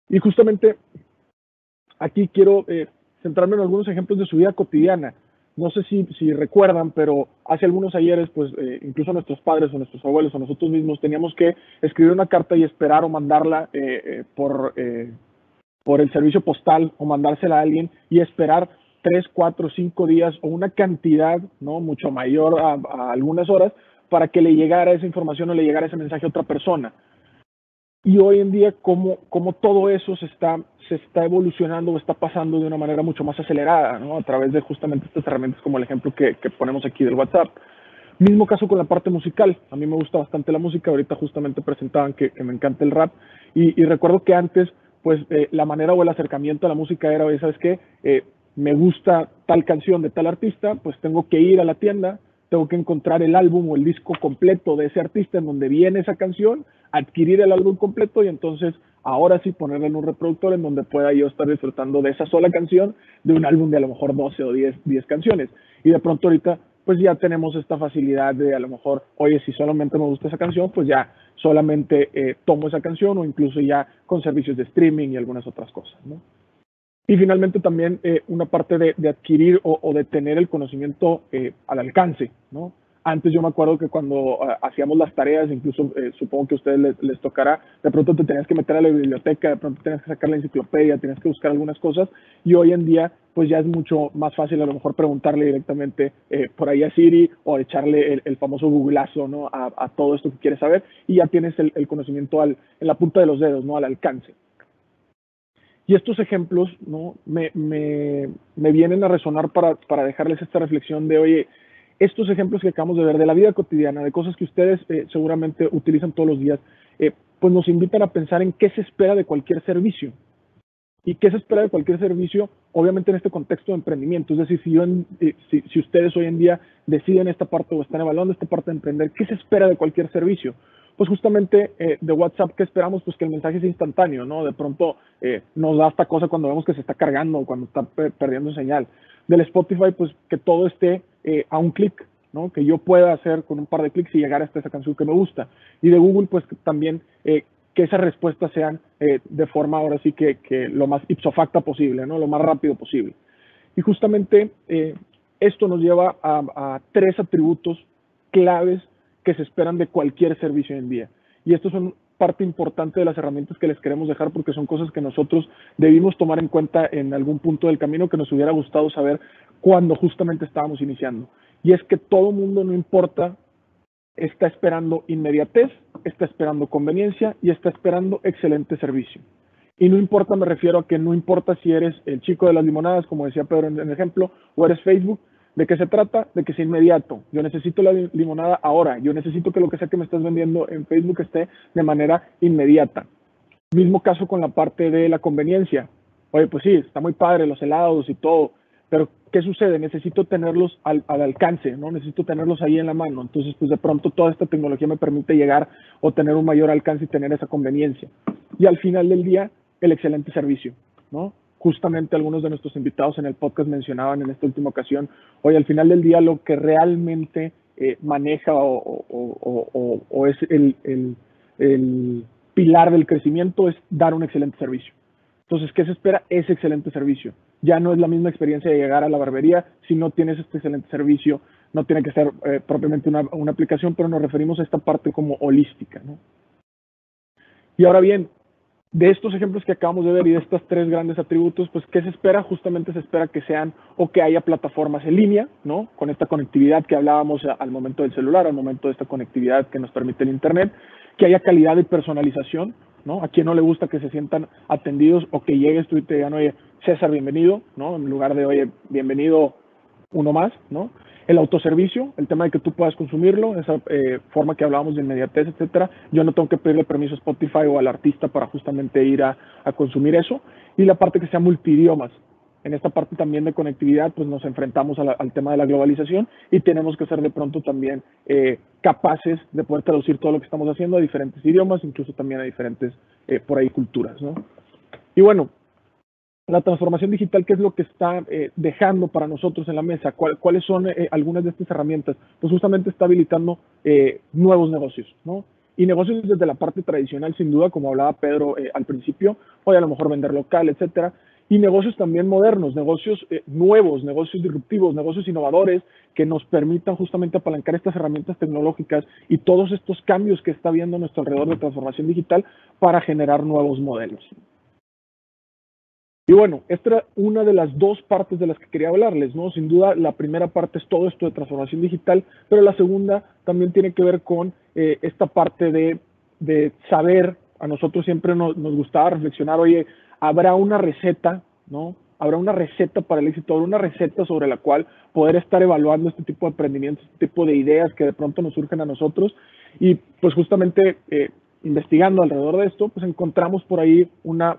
Y justamente aquí quiero centrarme en algunos ejemplos de su vida cotidiana. No sé si recuerdan, pero hace algunos ayeres, pues incluso nuestros padres o nuestros abuelos o nosotros mismos teníamos que escribir una carta y esperar o mandarla por el servicio postal o mandársela a alguien y esperar 3, 4, 5 días o una cantidad, ¿no?, mucho mayor a algunas horas para que le llegara esa información o le llegara ese mensaje a otra persona. Y hoy en día, cómo todo eso se está evolucionando o está pasando de una manera mucho más acelerada, ¿no?, a través de justamente estas herramientas como el ejemplo que ponemos aquí del WhatsApp. Mismo caso con la parte musical. A mí me gusta bastante la música. Ahorita justamente presentaban que me encanta el rap. Y recuerdo que antes, pues, la manera o el acercamiento a la música era, oye, ¿sabes qué? Me gusta tal canción de tal artista, pues tengo que ir a la tienda, tengo que encontrar el álbum o el disco completo de ese artista en donde viene esa canción, adquirir el álbum completo y entonces ahora sí ponerlo en un reproductor en donde pueda yo estar disfrutando de esa sola canción de un álbum de a lo mejor 12 o 10 canciones. Y de pronto ahorita pues ya tenemos esta facilidad de a lo mejor, oye, si solamente me gusta esa canción, pues ya solamente tomo esa canción o incluso ya con servicios de streaming y algunas otras cosas, ¿no? Y finalmente también una parte de adquirir o de tener el conocimiento al alcance, ¿no? Antes yo me acuerdo que cuando hacíamos las tareas, incluso supongo que a ustedes les tocará, de pronto te tenías que meter a la biblioteca, de pronto tenías que sacar la enciclopedia, tenías que buscar algunas cosas, y hoy en día pues ya es mucho más fácil a lo mejor preguntarle directamente por ahí a Siri o echarle el famoso googleazo, ¿no?, a todo esto que quieres saber, y ya tienes el conocimiento en la punta de los dedos, ¿no?, al alcance. Y estos ejemplos, ¿no?, me vienen a resonar para dejarles esta reflexión de, oye, estos ejemplos que acabamos de ver de la vida cotidiana, de cosas que ustedes seguramente utilizan todos los días, pues nos invitan a pensar en qué se espera de cualquier servicio. ¿Y qué se espera de cualquier servicio? Obviamente en este contexto de emprendimiento. Es decir, si ustedes hoy en día deciden esta parte o están evaluando esta parte de emprender, ¿qué se espera de cualquier servicio? Pues justamente de WhatsApp, ¿qué esperamos? Pues que el mensaje sea instantáneo, ¿no? De pronto nos da esta cosa cuando vemos que se está cargando o cuando está perdiendo señal. Del Spotify, pues que todo esté a un clic, ¿no? Que yo pueda hacer con un par de clics y llegar hasta esa canción que me gusta. Y de Google, pues también que esas respuestas sean de forma ahora sí que lo más ipso facto posible, ¿no?, lo más rápido posible. Y justamente esto nos lleva a 3 atributos claves que se esperan de cualquier servicio hoy en día. Y estos son parte importante de las herramientas que les queremos dejar porque son cosas que nosotros debimos tomar en cuenta en algún punto del camino que nos hubiera gustado saber cuando justamente estábamos iniciando. Y es que todo mundo, no importa, está esperando inmediatez, está esperando conveniencia y está esperando excelente servicio. Y no importa, me refiero a que no importa si eres el chico de las limonadas, como decía Pedro en el ejemplo, o eres Facebook. ¿De qué se trata? De que sea inmediato. Yo necesito la limonada ahora. Yo necesito que lo que sea que me estás vendiendo en Facebook esté de manera inmediata. Mismo caso con la parte de la conveniencia. Oye, pues sí, está muy padre los helados y todo, pero ¿qué sucede? Necesito tenerlos al alcance, ¿no? Necesito tenerlos ahí en la mano. Entonces, pues de pronto toda esta tecnología me permite llegar o tener un mayor alcance y tener esa conveniencia. Y al final del día, el excelente servicio, ¿no? Justamente algunos de nuestros invitados en el podcast mencionaban en esta última ocasión, oye, al final del día lo que realmente maneja o es el pilar del crecimiento es dar un excelente servicio. Entonces, ¿qué se espera? Ese excelente servicio. Ya no es la misma experiencia de llegar a la barbería si no tienes este excelente servicio. No tiene que ser propiamente una aplicación, pero nos referimos a esta parte como holística, ¿no? Y ahora bien, de estos ejemplos que acabamos de ver y de estos tres grandes atributos, pues, ¿qué se espera? Justamente se espera que sean o que haya plataformas en línea, ¿no? Con esta conectividad que hablábamos al momento del celular, al momento de esta conectividad que nos permite el Internet, que haya calidad y personalización, ¿no? A quien no le gusta que se sientan atendidos o que llegues tú y te digan, oye, César, bienvenido, ¿no? En lugar de, oye, bienvenido uno más, ¿no? El autoservicio, el tema de que tú puedas consumirlo, esa forma que hablábamos de inmediatez, etcétera. Yo no tengo que pedirle permiso a Spotify o al artista para justamente ir a consumir eso. Y la parte que sea multidiomas. En esta parte también de conectividad, pues nos enfrentamos al tema de la globalización y tenemos que ser de pronto también capaces de poder traducir todo lo que estamos haciendo a diferentes idiomas, incluso también a diferentes, por ahí, culturas, ¿no? Y bueno, la transformación digital, ¿qué es lo que está dejando para nosotros en la mesa? ¿Cuáles son algunas de estas herramientas? Pues justamente está habilitando nuevos negocios, ¿no? Y negocios desde la parte tradicional, sin duda, como hablaba Pedro al principio, hoy a lo mejor vender local, etcétera. Y negocios también modernos, negocios nuevos, negocios disruptivos, negocios innovadores que nos permitan justamente apalancar estas herramientas tecnológicas y todos estos cambios que está habiendo a nuestro alrededor de transformación digital para generar nuevos modelos. Y bueno, esta era una de las dos partes de las que quería hablarles, ¿no? Sin duda, la primera parte es todo esto de transformación digital, pero la segunda también tiene que ver con esta parte de saber, a nosotros siempre nos gustaba reflexionar, oye, ¿habrá una receta, ¿no? ¿Habrá una receta para el éxito? ¿Habrá una receta sobre la cual poder estar evaluando este tipo de emprendimientos, este tipo de ideas que de pronto nos surgen a nosotros? Y pues justamente investigando alrededor de esto, pues encontramos por ahí una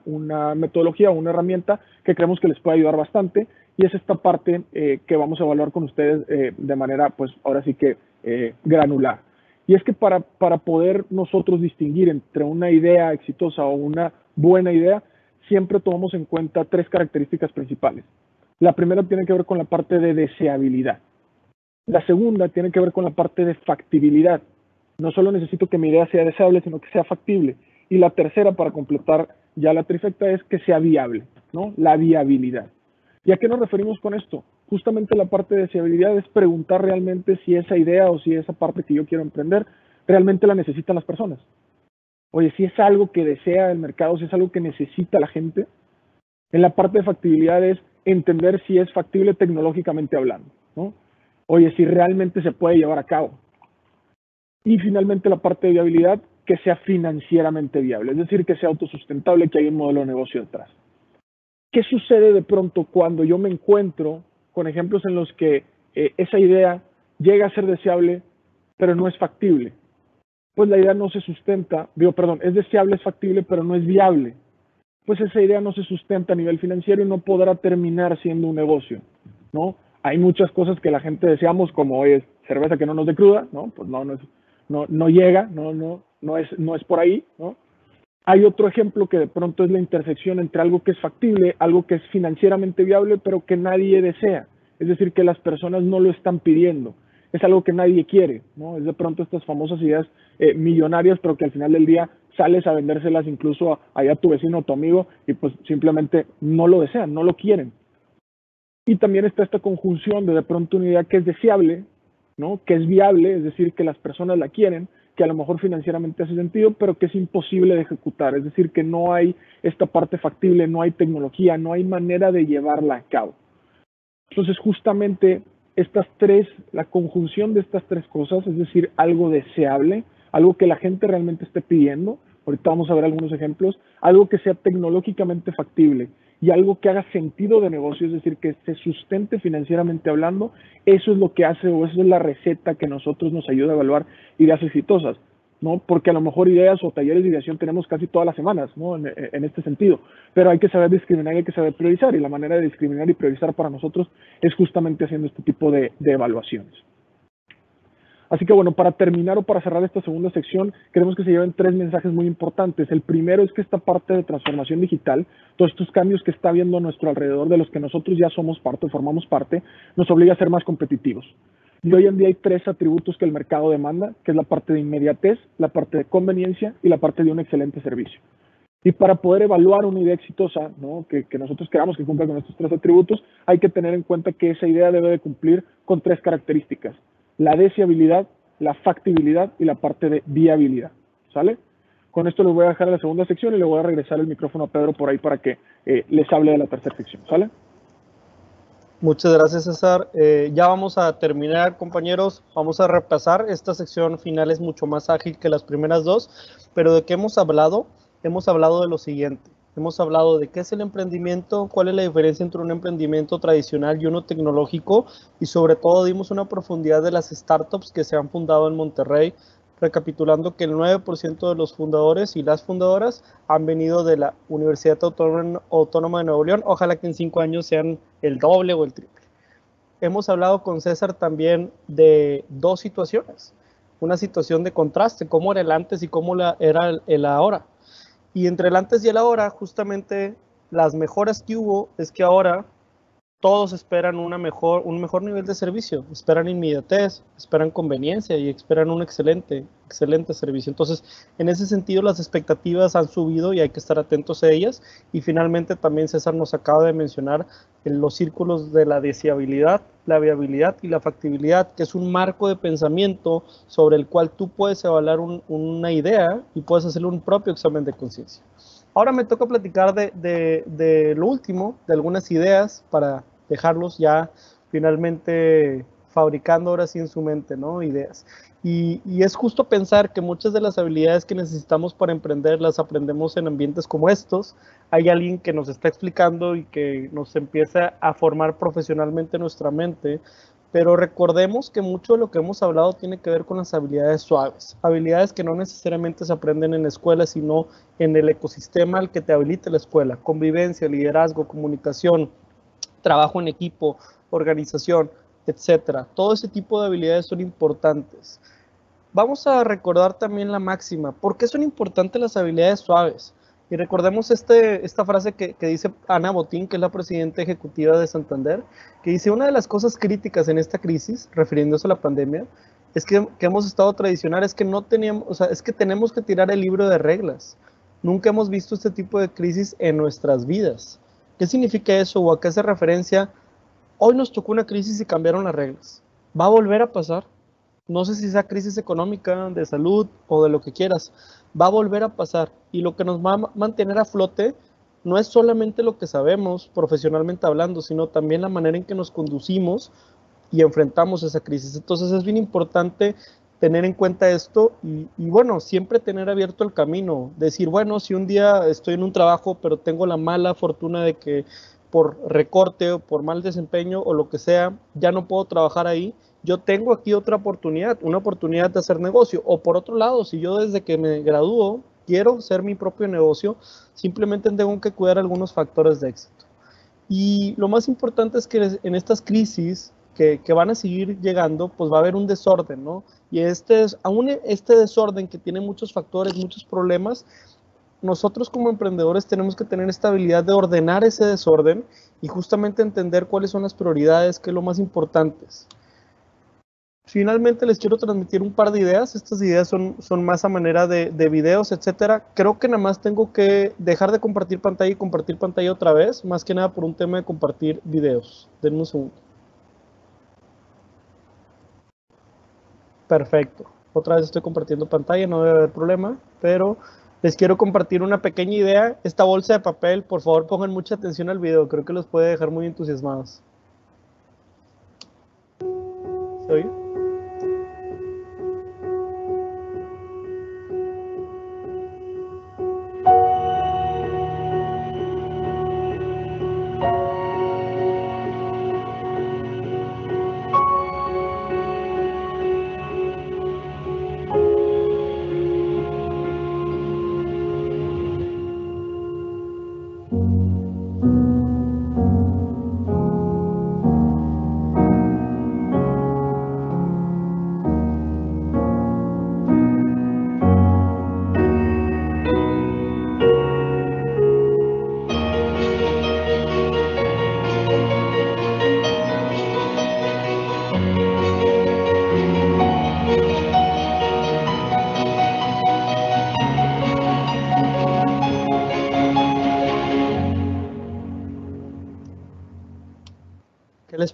metodología o una herramienta que creemos que les puede ayudar bastante, y es esta parte que vamos a evaluar con ustedes de manera, pues ahora sí que granular. Y es que para poder nosotros distinguir entre una idea exitosa o una buena idea, siempre tomamos en cuenta tres características principales. La primera tiene que ver con la parte de deseabilidad. La segunda tiene que ver con la parte de factibilidad. No solo necesito que mi idea sea deseable, sino que sea factible. Y la tercera, para completar ya la trifecta, es que sea viable, ¿no? La viabilidad. ¿Y a qué nos referimos con esto? Justamente la parte de deseabilidad es preguntar realmente si esa idea o si esa parte que yo quiero emprender realmente la necesitan las personas. Oye, si es algo que desea el mercado, si es algo que necesita la gente. En la parte de factibilidad es entender si es factible tecnológicamente hablando, ¿no? Oye, si realmente se puede llevar a cabo. Y finalmente la parte de viabilidad, que sea financieramente viable, es decir, que sea autosustentable, que haya un modelo de negocio detrás. ¿Qué sucede de pronto cuando yo me encuentro con ejemplos en los que esa idea llega a ser deseable, pero no es factible? Pues la idea no se sustenta, es deseable, es factible, pero no es viable. Pues esa idea no se sustenta a nivel financiero y no podrá terminar siendo un negocio, ¿no? Hay muchas cosas que la gente deseamos, como es cerveza que no nos dé cruda, ¿no? Pues no llega, no es por ahí, ¿no? Hay otro ejemplo que de pronto es la intersección entre algo que es factible, algo que es financieramente viable, pero que nadie desea. Es decir, que las personas no lo están pidiendo. Es algo que nadie quiere, ¿no? Es de pronto estas famosas ideas millonarias, pero que al final del día sales a vendérselas incluso allá a tu vecino o tu amigo y pues simplemente no lo desean, no lo quieren. Y también está esta conjunción de pronto una idea que es deseable, ¿no? Que es viable, es decir, que las personas la quieren, que a lo mejor financieramente hace sentido, pero que es imposible de ejecutar, es decir, que no hay esta parte factible, no hay tecnología, no hay manera de llevarla a cabo. Entonces, justamente la conjunción de estas tres cosas, es decir, algo deseable, algo que la gente realmente esté pidiendo, ahorita vamos a ver algunos ejemplos, algo que sea tecnológicamente factible y algo que haga sentido de negocio, es decir, que se sustente financieramente hablando, eso es lo que hace, o eso es la receta que nosotros nos ayuda a evaluar ideas exitosas, ¿no? Porque a lo mejor ideas o talleres de ideación tenemos casi todas las semanas, ¿no? En este sentido, pero hay que saber discriminar y hay que saber priorizar, y la manera de discriminar y priorizar para nosotros es justamente haciendo este tipo de evaluaciones. Así que bueno, para terminar o para cerrar esta segunda sección, queremos que se lleven tres mensajes muy importantes. El primero es que esta parte de transformación digital, todos estos cambios que está habiendo a nuestro alrededor, de los que nosotros ya somos parte, formamos parte, nos obliga a ser más competitivos. Y hoy en día hay tres atributos que el mercado demanda, que es la parte de inmediatez, la parte de conveniencia y la parte de un excelente servicio. Y para poder evaluar una idea exitosa, ¿no? que nosotros queramos que cumpla con estos 3 atributos, hay que tener en cuenta que esa idea debe de cumplir con 3 características: la deseabilidad, la factibilidad y la parte de viabilidad. ¿Sale? Con esto les voy a dejar a la segunda sección y le voy a regresar el micrófono a Pedro por ahí para que les hable de la tercera sección. ¿Sale? Muchas gracias, César. Ya vamos a terminar, compañeros. Vamos a repasar. Esta sección final es mucho más ágil que las primeras dos, pero ¿de qué hemos hablado? Hemos hablado de lo siguiente. Hemos hablado de qué es el emprendimiento, cuál es la diferencia entre un emprendimiento tradicional y uno tecnológico, y sobre todo dimos una profundidad de las startups que se han fundado en Monterrey, recapitulando que el 9% de los fundadores y las fundadoras han venido de la Universidad Autónoma de Nuevo León. Ojalá que en 5 años sean el doble o el triple. Hemos hablado con César también de 2 situaciones. Una situación de contraste, cómo era el antes y cómo era el ahora. Y entre el antes y el ahora, justamente las mejoras que hubo es que ahora todos esperan un mejor nivel de servicio, esperan inmediatez, esperan conveniencia y esperan un excelente servicio. Entonces, en ese sentido, las expectativas han subido y hay que estar atentos a ellas. Y finalmente, también César nos acaba de mencionar los círculos de la deseabilidad, la viabilidad y la factibilidad, que es un marco de pensamiento sobre el cual tú puedes evaluar una idea y puedes hacerle un propio examen de conciencia. Ahora me toca platicar de lo último, de algunas ideas para dejarlos ya finalmente fabricando ahora sí en su mente, ¿no? Ideas. Y es justo pensar que muchas de las habilidades que necesitamos para emprender las aprendemos en ambientes como estos. Hay alguien que nos está explicando y que nos empieza a formar profesionalmente nuestra mente, pero recordemos que mucho de lo que hemos hablado tiene que ver con las habilidades suaves, habilidades que no necesariamente se aprenden en la escuela, sino en el ecosistema al que te habilita la escuela: convivencia, liderazgo, comunicación, trabajo en equipo, organización, etcétera. Todo ese tipo de habilidades son importantes. Vamos a recordar también la máxima. ¿Por qué son importantes las habilidades suaves? Y recordemos esta frase que dice Ana Botín, que es la presidenta ejecutiva de Santander, que dice: una de las cosas críticas en esta crisis, refiriéndose a la pandemia, es que hemos estado tradicional, es que no teníamos, o sea, es que tenemos que tirar el libro de reglas. Nunca hemos visto este tipo de crisis en nuestras vidas. ¿Qué significa eso o a qué hace referencia? Hoy nos tocó una crisis y cambiaron las reglas. ¿Va a volver a pasar? No sé si sea crisis económica, de salud o de lo que quieras, va a volver a pasar. Y lo que nos va a mantener a flote no es solamente lo que sabemos profesionalmente hablando, sino también la manera en que nos conducimos y enfrentamos esa crisis. Entonces es bien importante tener en cuenta esto y bueno, siempre tener abierto el camino. Decir, bueno, si un día estoy en un trabajo, pero tengo la mala fortuna de que por recorte o por mal desempeño o lo que sea, ya no puedo trabajar ahí, yo tengo aquí otra oportunidad, una oportunidad de hacer negocio. O por otro lado, si yo desde que me gradúo quiero ser mi propio negocio, simplemente tengo que cuidar algunos factores de éxito. Y lo más importante es que en estas crisis que van a seguir llegando, pues va a haber un desorden, ¿no? Y aún este desorden que tiene muchos factores, muchos problemas, nosotros como emprendedores tenemos que tener esta habilidad de ordenar ese desorden y justamente entender cuáles son las prioridades, qué es lo más importante. Finalmente les quiero transmitir un par de ideas. Estas ideas son más a manera de videos, etcétera. Creo que nada más tengo que dejar de compartir pantalla y compartir pantalla otra vez, más que nada por un tema de compartir videos. Denme un segundo. Perfecto. Otra vez estoy compartiendo pantalla, no debe haber problema, pero les quiero compartir una pequeña idea. Esta bolsa de papel, por favor pongan mucha atención al video, creo que los puede dejar muy entusiasmados. ¿Se oye?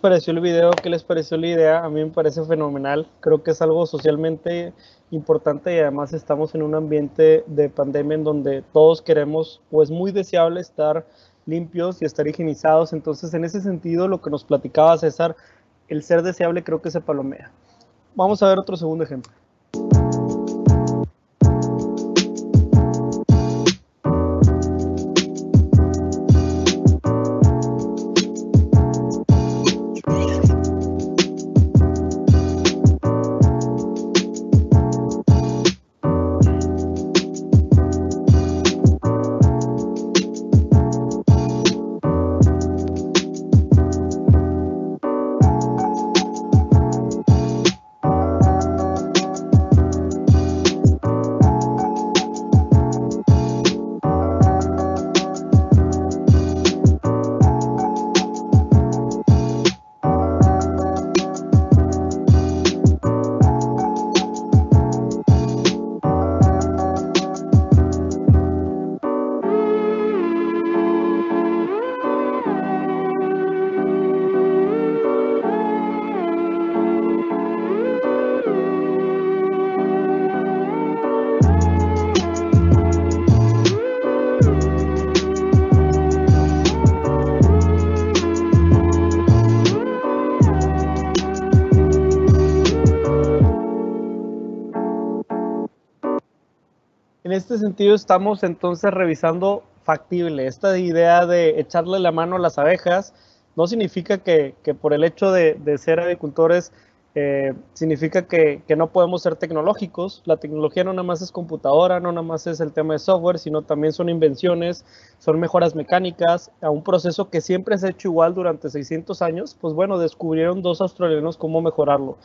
pareció el video? ¿Qué les pareció la idea? A mí me parece fenomenal. Creo que es algo socialmente importante y además estamos en un ambiente de pandemia en donde todos queremos, o es muy deseable estar limpios y estar higienizados. Entonces, en ese sentido, lo que nos platicaba César, el ser deseable creo que se palomea. Vamos a ver otro segundo ejemplo. En este sentido estamos entonces revisando factible. Esta idea de echarle la mano a las abejas no significa que por el hecho de ser avicultores significa que no podemos ser tecnológicos. La tecnología no nada más es computadora, no nada más es el tema de software, sino también son invenciones, son mejoras mecánicas, a un proceso que siempre se ha hecho igual durante 600 años. Pues bueno, descubrieron 2 australianos cómo mejorarlo.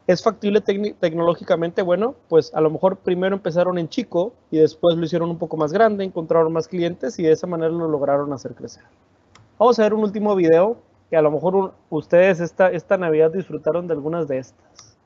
¿Es factible tecnológicamente? Bueno, pues a lo mejor primero empezaron en chico y después lo hicieron un poco más grande, encontraron más clientes y de esa manera lo lograron hacer crecer. Vamos a ver un último video que a lo mejor ustedes esta Navidad disfrutaron de algunas de estas.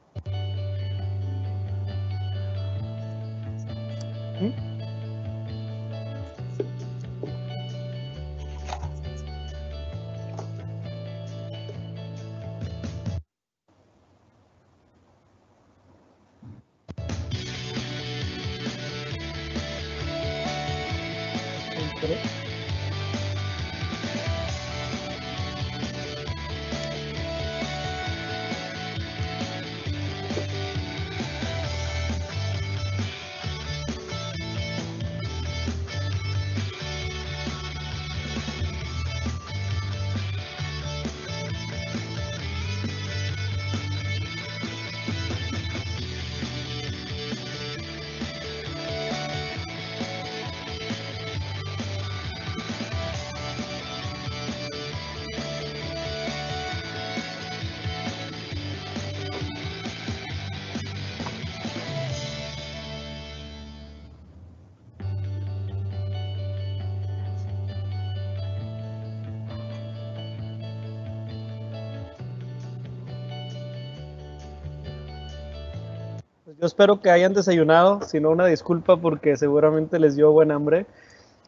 Yo espero que hayan desayunado, si no, una disculpa porque seguramente les dio buen hambre.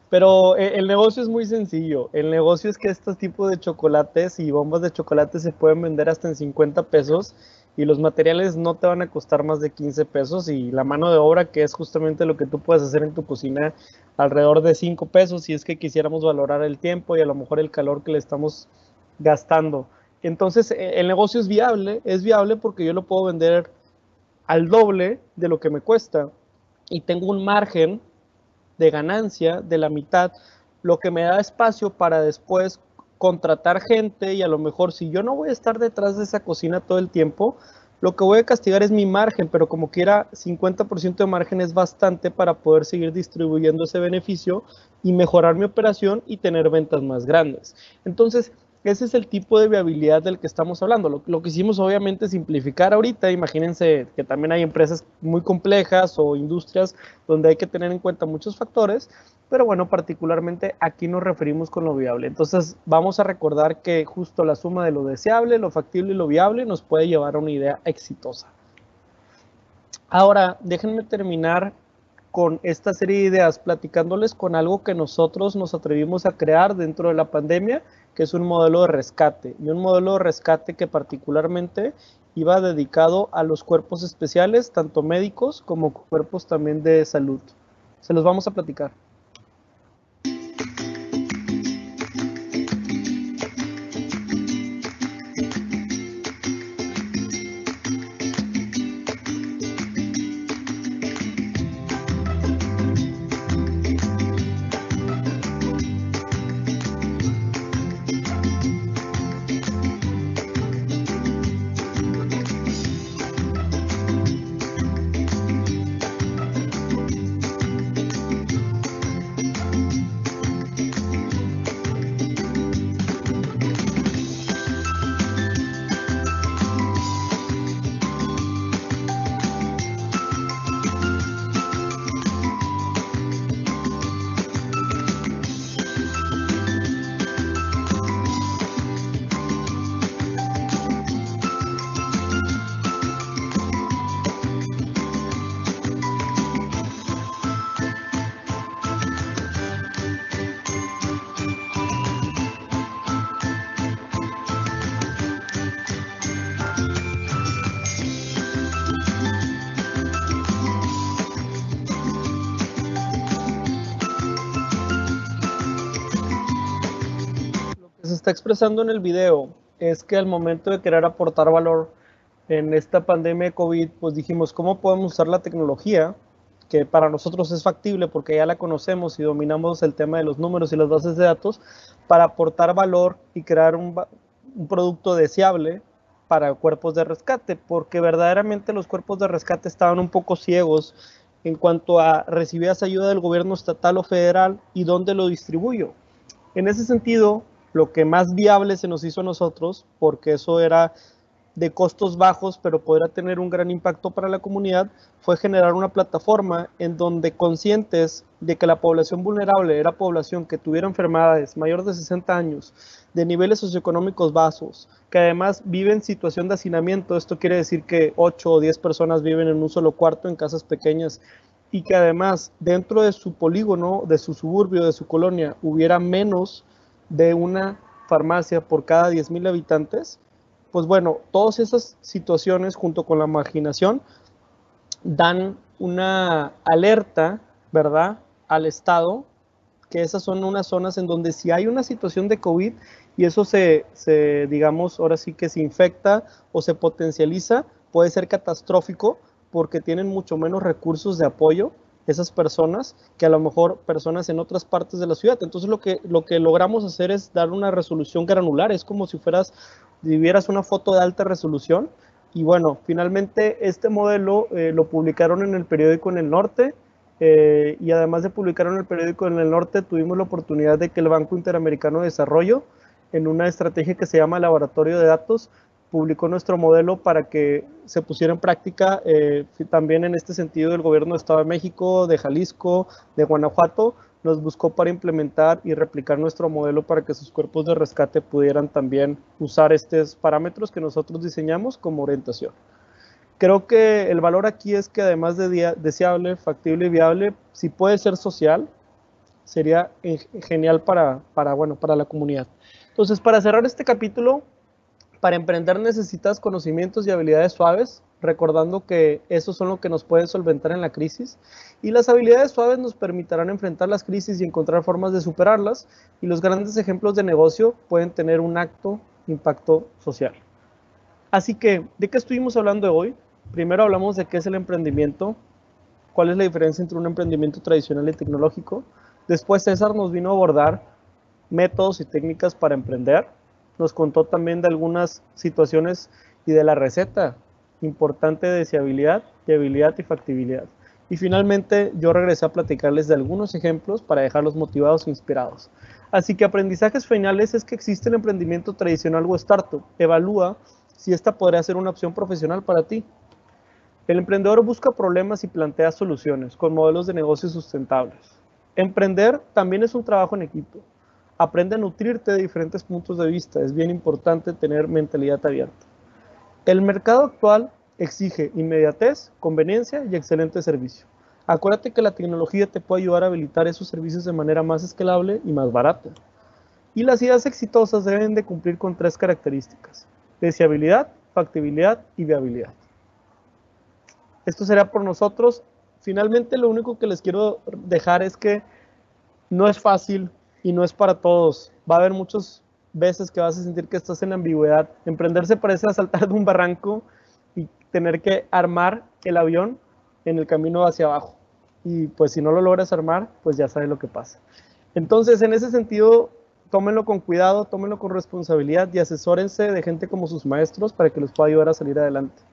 Pero el negocio es muy sencillo. El negocio es que estos tipos de chocolates y bombas de chocolate se pueden vender hasta en 50 pesos y los materiales no te van a costar más de 15 pesos y la mano de obra, que es justamente lo que tú puedes hacer en tu cocina, alrededor de 5 pesos si es que quisiéramos valorar el tiempo y a lo mejor el calor que le estamos gastando. Entonces el negocio es viable porque yo lo puedo vender al doble de lo que me cuesta y tengo un margen de ganancia de la mitad, lo que me da espacio para después contratar gente y a lo mejor si yo no voy a estar detrás de esa cocina todo el tiempo, lo que voy a castigar es mi margen, pero como quiera 50% de margen es bastante para poder seguir distribuyendo ese beneficio y mejorar mi operación y tener ventas más grandes. Entonces, ese es el tipo de viabilidad del que estamos hablando. Lo que hicimos obviamente es simplificar ahorita. Imagínense que también hay empresas muy complejas o industrias donde hay que tener en cuenta muchos factores, pero bueno, particularmente aquí nos referimos con lo viable. Entonces vamos a recordar que justo la suma de lo deseable, lo factible y lo viable nos puede llevar a una idea exitosa. Ahora, déjenme terminar con esta serie de ideas platicándoles con algo que nosotros nos atrevimos a crear dentro de la pandemia que es un modelo de rescate, y un modelo de rescate que particularmente iba dedicado a los cuerpos especiales, tanto médicos como cuerpos también de salud. Se los vamos a platicar. Se está expresando en el video es que al momento de querer aportar valor en esta pandemia de COVID, pues dijimos, ¿cómo podemos usar la tecnología? Que para nosotros es factible porque ya la conocemos y dominamos el tema de los números y las bases de datos, para aportar valor y crear un producto deseable para cuerpos de rescate, porque verdaderamente los cuerpos de rescate estaban un poco ciegos en cuanto a recibir esa ayuda del gobierno estatal o federal y dónde lo distribuyo. En ese sentido, lo que más viable se nos hizo a nosotros, porque eso era de costos bajos, pero podrá tener un gran impacto para la comunidad, fue generar una plataforma en donde, conscientes de que la población vulnerable era población que tuviera enfermedades mayor de 60 años, de niveles socioeconómicos bajos, que además vive en situación de hacinamiento, esto quiere decir que 8 o 10 personas viven en un solo cuarto en casas pequeñas, y que además dentro de su polígono, de su suburbio, de su colonia, hubiera menos de una farmacia por cada 10,000 habitantes, pues bueno, todas esas situaciones junto con la marginación dan una alerta, ¿verdad?, al Estado, que esas son unas zonas en donde si hay una situación de COVID y eso digamos, ahora sí que se infecta o se potencializa, puede ser catastrófico porque tienen mucho menos recursos de apoyo esas personas que a lo mejor personas en otras partes de la ciudad. Entonces lo que logramos hacer es dar una resolución granular, es como si vieras una foto de alta resolución. Y bueno, finalmente este modelo lo publicaron en el periódico En el Norte, y además de publicarlo en el periódico En el Norte, tuvimos la oportunidad de que el Banco Interamericano de Desarrollo, en una estrategia que se llama Laboratorio de Datos, publicó nuestro modelo para que se pusiera en práctica. También en este sentido el gobierno de Estado de México, de Jalisco, de Guanajuato, nos buscó para implementar y replicar nuestro modelo para que sus cuerpos de rescate pudieran también usar estos parámetros que nosotros diseñamos como orientación. Creo que el valor aquí es que además de deseable, factible y viable, si puede ser social, sería genial para la comunidad. Entonces, para cerrar este capítulo, para emprender necesitas conocimientos y habilidades suaves, recordando que esos son lo que nos pueden solventar en la crisis, y las habilidades suaves nos permitirán enfrentar las crisis y encontrar formas de superarlas, y los grandes ejemplos de negocio pueden tener un alto impacto social. Así que, ¿de qué estuvimos hablando hoy? Primero hablamos de qué es el emprendimiento, cuál es la diferencia entre un emprendimiento tradicional y tecnológico. Después César nos vino a abordar métodos y técnicas para emprender. Nos contó también de algunas situaciones y de la receta importante de deseabilidad, viabilidad y factibilidad. Y finalmente yo regresé a platicarles de algunos ejemplos para dejarlos motivados e inspirados. Así que aprendizajes finales es que existe el emprendimiento tradicional o startup. Evalúa si esta podría ser una opción profesional para ti. El emprendedor busca problemas y plantea soluciones con modelos de negocios sustentables. Emprender también es un trabajo en equipo. Aprende a nutrirte de diferentes puntos de vista. Es bien importante tener mentalidad abierta. El mercado actual exige inmediatez, conveniencia y excelente servicio. Acuérdate que la tecnología te puede ayudar a habilitar esos servicios de manera más escalable y más barata. Y las ideas exitosas deben de cumplir con 3 características: deseabilidad, factibilidad y viabilidad. Esto será por nosotros. Finalmente, lo único que les quiero dejar es que no es fácil y no es para todos. Va a haber muchas veces que vas a sentir que estás en ambigüedad. Emprender se parece a saltar de un barranco y tener que armar el avión en el camino hacia abajo. Y pues si no lo logras armar, pues ya sabes lo que pasa. Entonces, en ese sentido, tómenlo con cuidado, tómenlo con responsabilidad y asesórense de gente como sus maestros para que les pueda ayudar a salir adelante.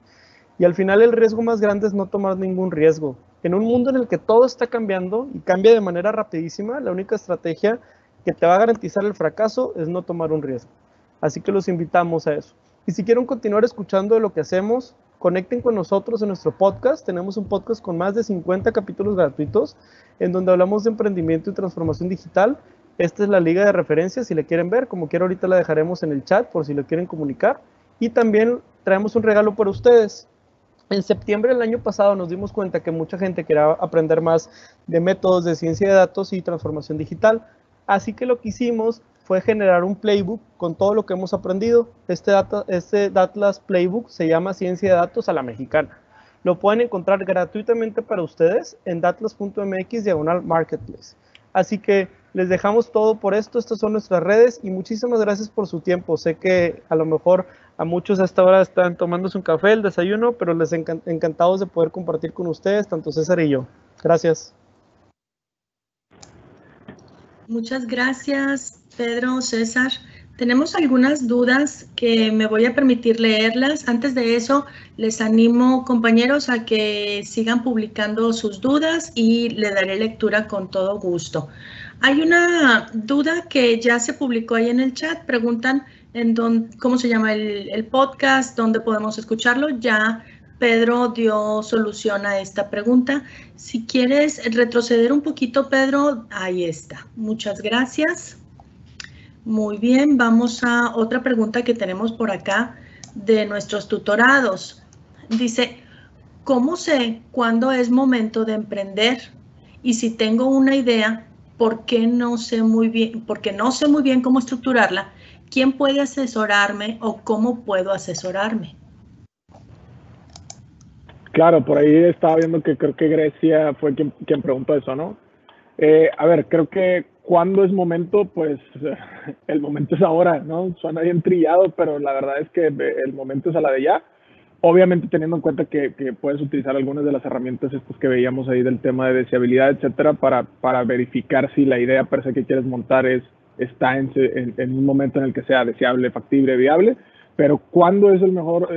Y al final el riesgo más grande es no tomar ningún riesgo. En un mundo en el que todo está cambiando y cambia de manera rapidísima, la única estrategia que te va a garantizar el fracaso es no tomar un riesgo. Así que los invitamos a eso. Y si quieren continuar escuchando de lo que hacemos, conecten con nosotros en nuestro podcast. Tenemos un podcast con más de 50 capítulos gratuitos en donde hablamos de emprendimiento y transformación digital. Esta es la liga de referencia, si la quieren ver, como quiera ahorita la dejaremos en el chat por si lo quieren comunicar. Y también traemos un regalo para ustedes. En septiembre del año pasado nos dimos cuenta que mucha gente quería aprender más de métodos de ciencia de datos y transformación digital. Así que lo que hicimos fue generar un playbook con todo lo que hemos aprendido. Este Datlas Playbook se llama Ciencia de Datos a la Mexicana. Lo pueden encontrar gratuitamente para ustedes en datlas.mx/marketplace. Así que les dejamos todo por esto. Estas son nuestras redes y muchísimas gracias por su tiempo. Sé que a lo mejor a muchos a esta hora están tomándose un café, el desayuno, pero les encantados de poder compartir con ustedes, tanto César y yo. Gracias. Muchas gracias, Pedro, César. Tenemos algunas dudas que me voy a permitir leerlas. Antes de eso, les animo, compañeros, a que sigan publicando sus dudas y le daré lectura con todo gusto. Hay una duda que ya se publicó ahí en el chat. Preguntan cómo se llama el podcast, dónde podemos escucharlo. Ya Pedro dio solución a esta pregunta. Si quieres retroceder un poquito, Pedro, ahí está. Muchas gracias. Muy bien, vamos a otra pregunta que tenemos por acá de nuestros tutorados. Dice, ¿cómo sé cuándo es momento de emprender? Y si tengo una idea, porque no sé muy bien cómo estructurarla, ¿quién puede asesorarme o cómo puedo asesorarme? Claro, por ahí estaba viendo que creo que Grecia fue quien preguntó eso, ¿no? A ver, creo que ¿cuándo es momento? Pues el momento es ahora, ¿no? Suena bien trillado, pero la verdad es que el momento es a la de ya. Obviamente teniendo en cuenta que puedes utilizar algunas de las herramientas estas que veíamos ahí del tema de deseabilidad, etcétera, para verificar si la idea per se que quieres montar está en un momento en el que sea deseable, factible, viable. Pero ¿cuándo es el mejor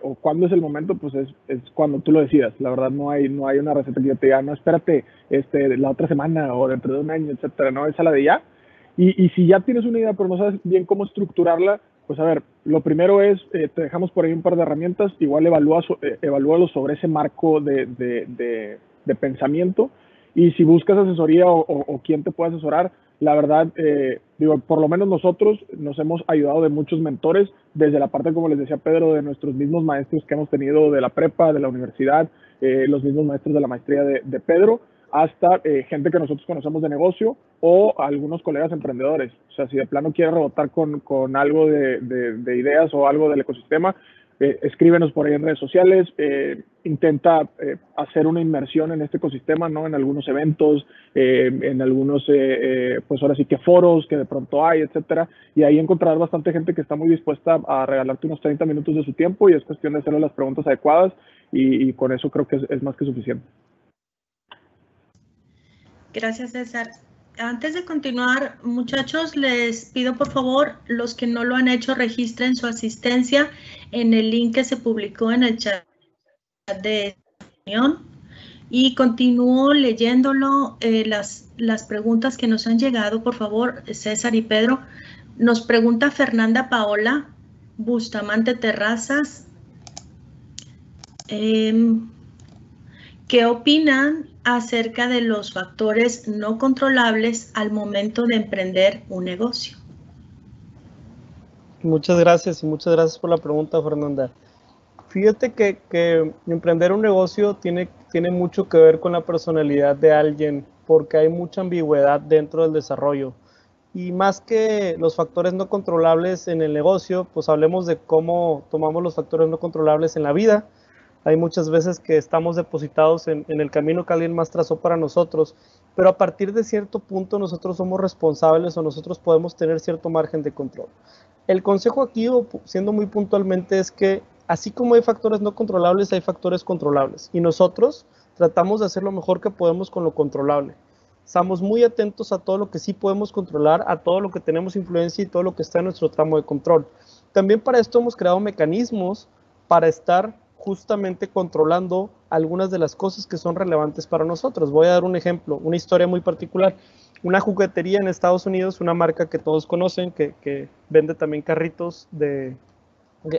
o cuándo es el momento? Pues es cuando tú lo decidas. La verdad no hay una receta que yo te diga, no, espérate la otra semana o dentro de un año, etcétera. No, es a la de ya. Y si ya tienes una idea pero no sabes bien cómo estructurarla, pues a ver, lo primero es, te dejamos por ahí un par de herramientas, igual evalúalo sobre ese marco de pensamiento. Y si buscas asesoría o quién te puede asesorar, la verdad, por lo menos nosotros nos hemos ayudado de muchos mentores, desde la parte, como les decía Pedro, de nuestros mismos maestros que hemos tenido de la prepa, de la universidad, los mismos maestros de la maestría de Pedro, hasta gente que nosotros conocemos de negocio o algunos colegas emprendedores. O sea, si de plano quieres rebotar con algo de ideas o algo del ecosistema, escríbenos por ahí en redes sociales, intenta hacer una inmersión en este ecosistema, ¿no? En algunos eventos, en algunos, pues ahora sí que foros que de pronto hay, etcétera, y ahí encontrarás bastante gente que está muy dispuesta a regalarte unos 30 minutos de su tiempo y es cuestión de hacerle las preguntas adecuadas y con eso creo que es más que suficiente. Gracias, César. Antes de continuar, muchachos, les pido por favor, los que no lo han hecho, registren su asistencia en el link que se publicó en el chat de reunión y continúo leyéndolo. Las preguntas que nos han llegado, por favor, César y Pedro. Nos pregunta Fernanda Paola Bustamante Terrazas. ¿Qué opinan acerca de los factores no controlables al momento de emprender un negocio? Muchas gracias y muchas gracias por la pregunta, Fernanda. Fíjate que emprender un negocio tiene mucho que ver con la personalidad de alguien, porque hay mucha ambigüedad dentro del desarrollo. Y más que los factores no controlables en el negocio, pues hablemos de cómo tomamos los factores no controlables en la vida. Hay muchas veces que estamos depositados en el camino que alguien más trazó para nosotros, pero a partir de cierto punto nosotros somos responsables o nosotros podemos tener cierto margen de control. El consejo aquí, siendo muy puntualmente, es que así como hay factores no controlables, hay factores controlables. Y nosotros tratamos de hacer lo mejor que podemos con lo controlable. Estamos muy atentos a todo lo que sí podemos controlar, a todo lo que tenemos influencia y todo lo que está en nuestro tramo de control. También para esto hemos creado mecanismos para estar justamente controlando algunas de las cosas que son relevantes para nosotros. Voy a dar un ejemplo, una historia muy particular. Una juguetería en Estados Unidos, una marca que todos conocen, que vende también carritos de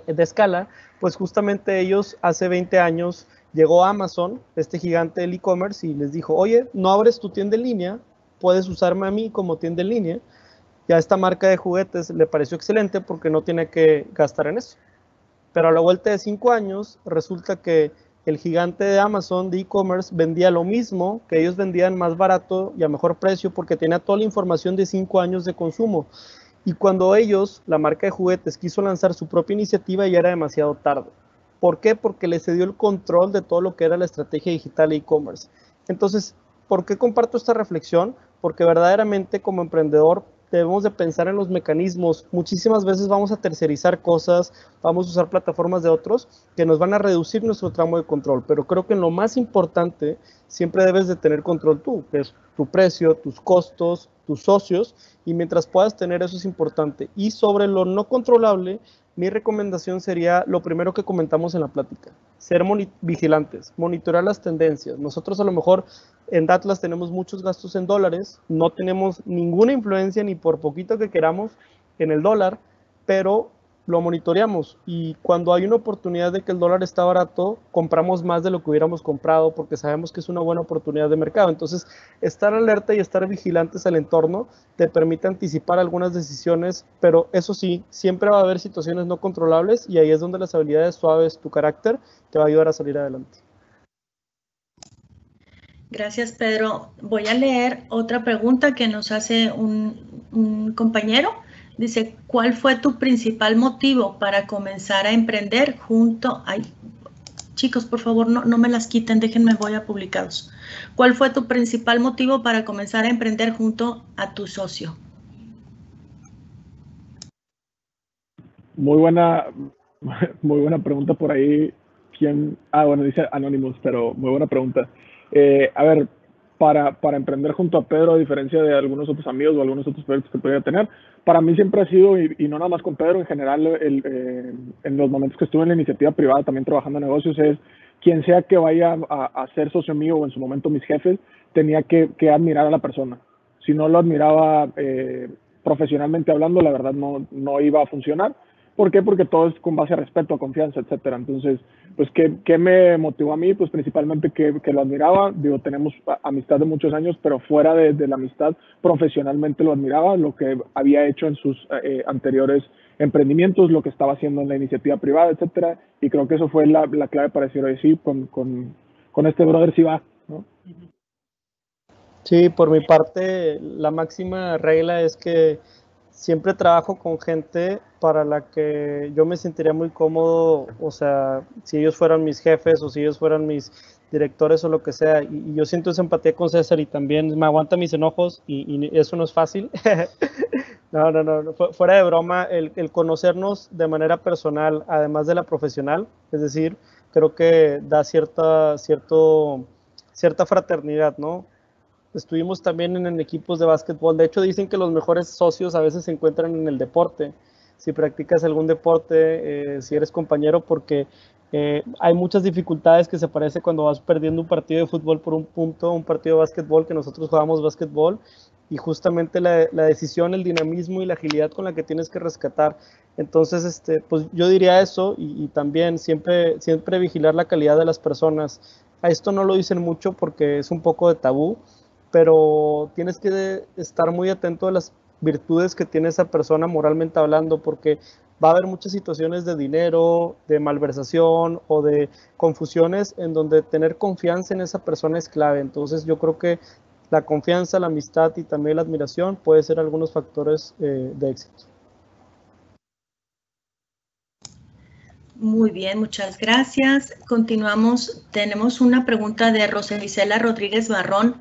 escala, pues justamente ellos hace 20 años llegó Amazon, este gigante del e-commerce, y les dijo, oye, no abres tu tienda en línea, puedes usarme a mí como tienda en línea. Y a esta marca de juguetes le pareció excelente porque no tiene que gastar en eso. Pero a la vuelta de 5 años resulta que el gigante de Amazon de e-commerce vendía lo mismo, que ellos vendían más barato y a mejor precio porque tenía toda la información de 5 años de consumo. Y cuando ellos, la marca de juguetes, quiso lanzar su propia iniciativa, ya era demasiado tarde. ¿Por qué? Porque les cedió el control de todo lo que era la estrategia digital de e-commerce. Entonces, ¿por qué comparto esta reflexión? Porque verdaderamente como emprendedor debemos de pensar en los mecanismos. Muchísimas veces vamos a tercerizar cosas, vamos a usar plataformas de otros que nos van a reducir nuestro tramo de control, pero creo que en lo más importante siempre debes de tener control tú, que es tu precio, tus costos, tus socios, y mientras puedas tener eso es importante. Y sobre lo no controlable, mi recomendación sería lo primero que comentamos en la plática, ser vigilantes, monitorear las tendencias. Nosotros a lo mejor en Datlas tenemos muchos gastos en dólares, no tenemos ninguna influencia ni por poquito que queramos en el dólar, pero lo monitoreamos y cuando hay una oportunidad de que el dólar está barato, compramos más de lo que hubiéramos comprado porque sabemos que es una buena oportunidad de mercado. Entonces, estar alerta y estar vigilantes al entorno te permite anticipar algunas decisiones, pero eso sí, siempre va a haber situaciones no controlables y ahí es donde las habilidades suaves, tu carácter, te va a ayudar a salir adelante. Gracias, Pedro. Voy a leer otra pregunta que nos hace un compañero. Dice, ¿cuál fue tu principal motivo para comenzar a emprender junto? Ay, chicos, por favor, no me las quiten, déjenme, voy a publicados. ¿Cuál fue tu principal motivo para comenzar a emprender junto a tu socio? Muy buena pregunta por ahí. ¿Quién? Bueno, dice Anonymous, pero muy buena pregunta. A ver, para emprender junto a Pedro, a diferencia de algunos otros amigos o algunos otros proyectos que podría tener, para mí siempre ha sido, y no nada más con Pedro, en general, en los momentos que estuve en la iniciativa privada, también trabajando en negocios, es quien sea que vaya a ser socio mío o en su momento mis jefes, tenía que admirar a la persona. Si no lo admiraba profesionalmente hablando, la verdad no iba a funcionar. ¿Por qué? Porque todo es con base a respeto, a confianza, etcétera. Entonces, pues, ¿qué me motivó a mí? Pues principalmente que lo admiraba. Digo, tenemos amistad de muchos años, pero fuera de la amistad, profesionalmente lo admiraba, lo que había hecho en sus anteriores emprendimientos, lo que estaba haciendo en la iniciativa privada, etcétera. Y creo que eso fue la clave para decir, oye, sí, con este brother sí va, ¿no? Sí, por mi parte, la máxima regla es que siempre trabajo con gente para la que yo me sentiría muy cómodo, o sea, si ellos fueran mis jefes o si ellos fueran mis directores o lo que sea, y yo siento esa empatía con César y también me aguanta mis enojos y eso no es fácil. No, fuera de broma, el conocernos de manera personal, además de la profesional, es decir, creo que da cierta fraternidad, ¿no? Estuvimos también en equipos de básquetbol. De hecho, dicen que los mejores socios a veces se encuentran en el deporte. Si practicas algún deporte, si eres compañero, porque hay muchas dificultades que se parece cuando vas perdiendo un partido de fútbol por un punto, un partido de básquetbol, que nosotros jugamos básquetbol, y justamente la decisión, el dinamismo y la agilidad con la que tienes que rescatar. Entonces, pues yo diría eso, y también siempre vigilar la calidad de las personas. A esto no lo dicen mucho porque es un poco de tabú, pero tienes que estar muy atento a las virtudes que tiene esa persona moralmente hablando, porque va a haber muchas situaciones de dinero, de malversación o de confusiones en donde tener confianza en esa persona es clave. Entonces yo creo que la confianza, la amistad y también la admiración puede ser algunos factores de éxito. Muy bien, muchas gracias. Continuamos. Tenemos una pregunta de Roselisela Rodríguez Barrón.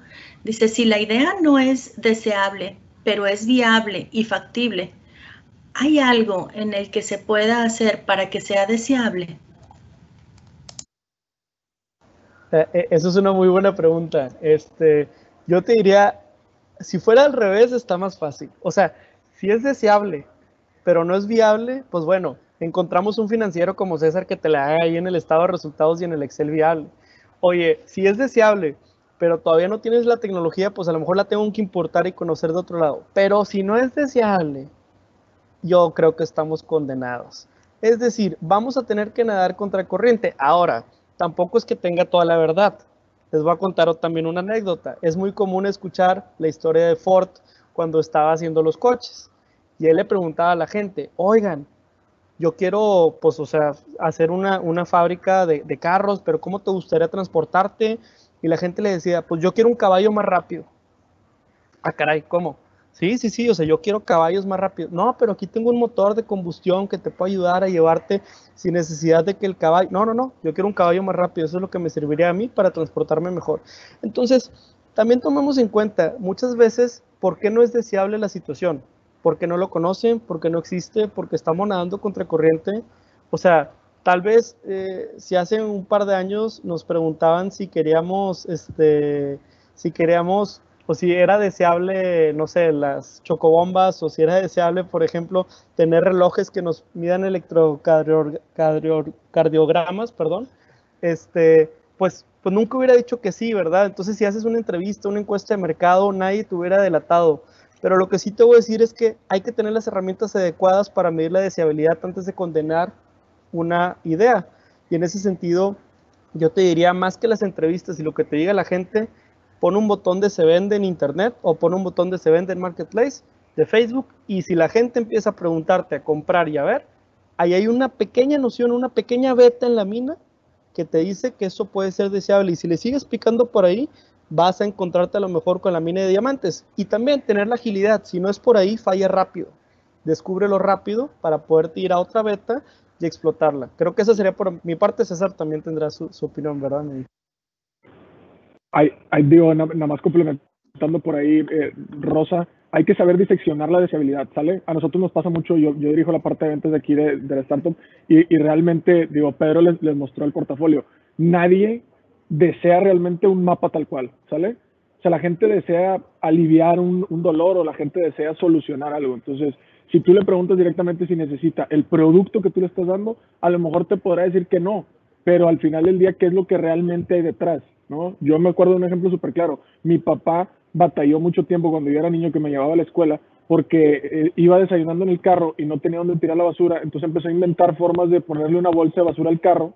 Dice, si la idea no es deseable, pero es viable y factible, ¿hay algo en el que se pueda hacer para que sea deseable? Eso es una muy buena pregunta. Yo te diría, si fuera al revés, está más fácil. O sea, si es deseable, pero no es viable, pues bueno, encontramos un financiero como César que te la haga ahí en el estado de resultados y en el Excel viable. Oye, si es deseable, pero todavía no tienes la tecnología, pues a lo mejor la tengo que importar y conocer de otro lado. Pero si no es deseable, yo creo que estamos condenados. Es decir, vamos a tener que nadar contra corriente. Ahora, tampoco es que tenga toda la verdad. Les voy a contar también una anécdota. Es muy común escuchar la historia de Ford cuando estaba haciendo los coches. Y él le preguntaba a la gente, oigan, yo quiero, pues, o sea, hacer una fábrica de carros, pero ¿cómo te gustaría transportarte? Y la gente le decía, pues yo quiero un caballo más rápido. Ah, caray, ¿cómo? Sí, o sea, yo quiero caballos más rápidos. No, pero aquí tengo un motor de combustión que te puede ayudar a llevarte sin necesidad de que el caballo... No, yo quiero un caballo más rápido, eso es lo que me serviría a mí para transportarme mejor. Entonces, también tomemos en cuenta, muchas veces, ¿por qué no es deseable la situación? Porque no lo conocen, porque no existe, porque estamos nadando contra corriente. O sea, tal vez si hace un par de años nos preguntaban si queríamos, o si era deseable, no sé, las chocobombas, o si era deseable, por ejemplo, tener relojes que nos midan electrocardiogramas, perdón, pues nunca hubiera dicho que sí, ¿verdad? Entonces, si haces una entrevista, una encuesta de mercado, nadie te hubiera delatado. Pero lo que sí te voy a decir es que hay que tener las herramientas adecuadas para medir la deseabilidad antes de condenar una idea. Y en ese sentido, yo te diría, más que las entrevistas y lo que te diga la gente, pon un botón de se vende en internet o pon un botón de se vende en Marketplace de Facebook, y si la gente empieza a preguntarte, a comprar y a ver, ahí hay una pequeña noción, una pequeña beta en la mina que te dice que eso puede ser deseable, y si le sigues picando por ahí, vas a encontrarte a lo mejor con la mina de diamantes. Y también tener la agilidad, si no es por ahí, falla rápido, descúbrelo rápido para poderte ir a otra beta y explotarla. Creo que esa sería por mi parte. César también tendrá su opinión, ¿verdad? Digo, nada más complementando por ahí, Rosa, hay que saber diseccionar la deseabilidad, ¿sale? A nosotros nos pasa mucho, yo dirijo la parte de ventas de aquí de la startup, y realmente, digo, Pedro les mostró el portafolio. Nadie desea realmente un mapa tal cual, ¿sale? O sea, la gente desea aliviar un dolor, o la gente desea solucionar algo. Entonces, si tú le preguntas directamente si necesita el producto que tú le estás dando, a lo mejor te podrá decir que no, pero al final del día, ¿qué es lo que realmente hay detrás? ¿No? Yo me acuerdo de un ejemplo súper claro. Mi papá batalló mucho tiempo cuando yo era niño, que me llevaba a la escuela, porque iba desayunando en el carro y no tenía dónde tirar la basura. Entonces empezó a inventar formas de ponerle una bolsa de basura al carro,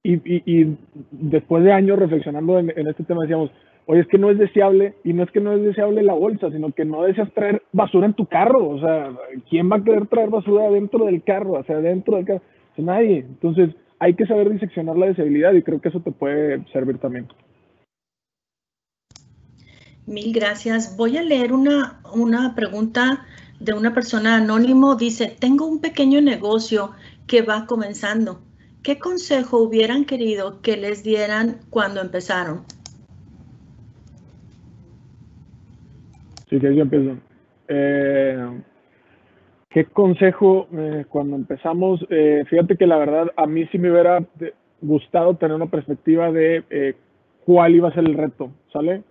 y después de años reflexionando en este tema decíamos, oye, es que no es deseable, y no es que no es deseable la bolsa, sino que no deseas traer basura en tu carro. O sea, ¿quién va a querer traer basura dentro del carro? O sea, dentro del carro, o sea, nadie. Entonces hay que saber diseccionar la deseabilidad, y creo que eso te puede servir también. Mil gracias. Voy a leer una pregunta de una persona anónimo. Dice, tengo un pequeño negocio que va comenzando. ¿Qué consejo hubieran querido que les dieran cuando empezaron? Sí, que yo empiezo. ¿Qué consejo cuando empezamos? Fíjate que la verdad a mí sí me hubiera gustado tener una perspectiva de cuál iba a ser el reto, ¿sale?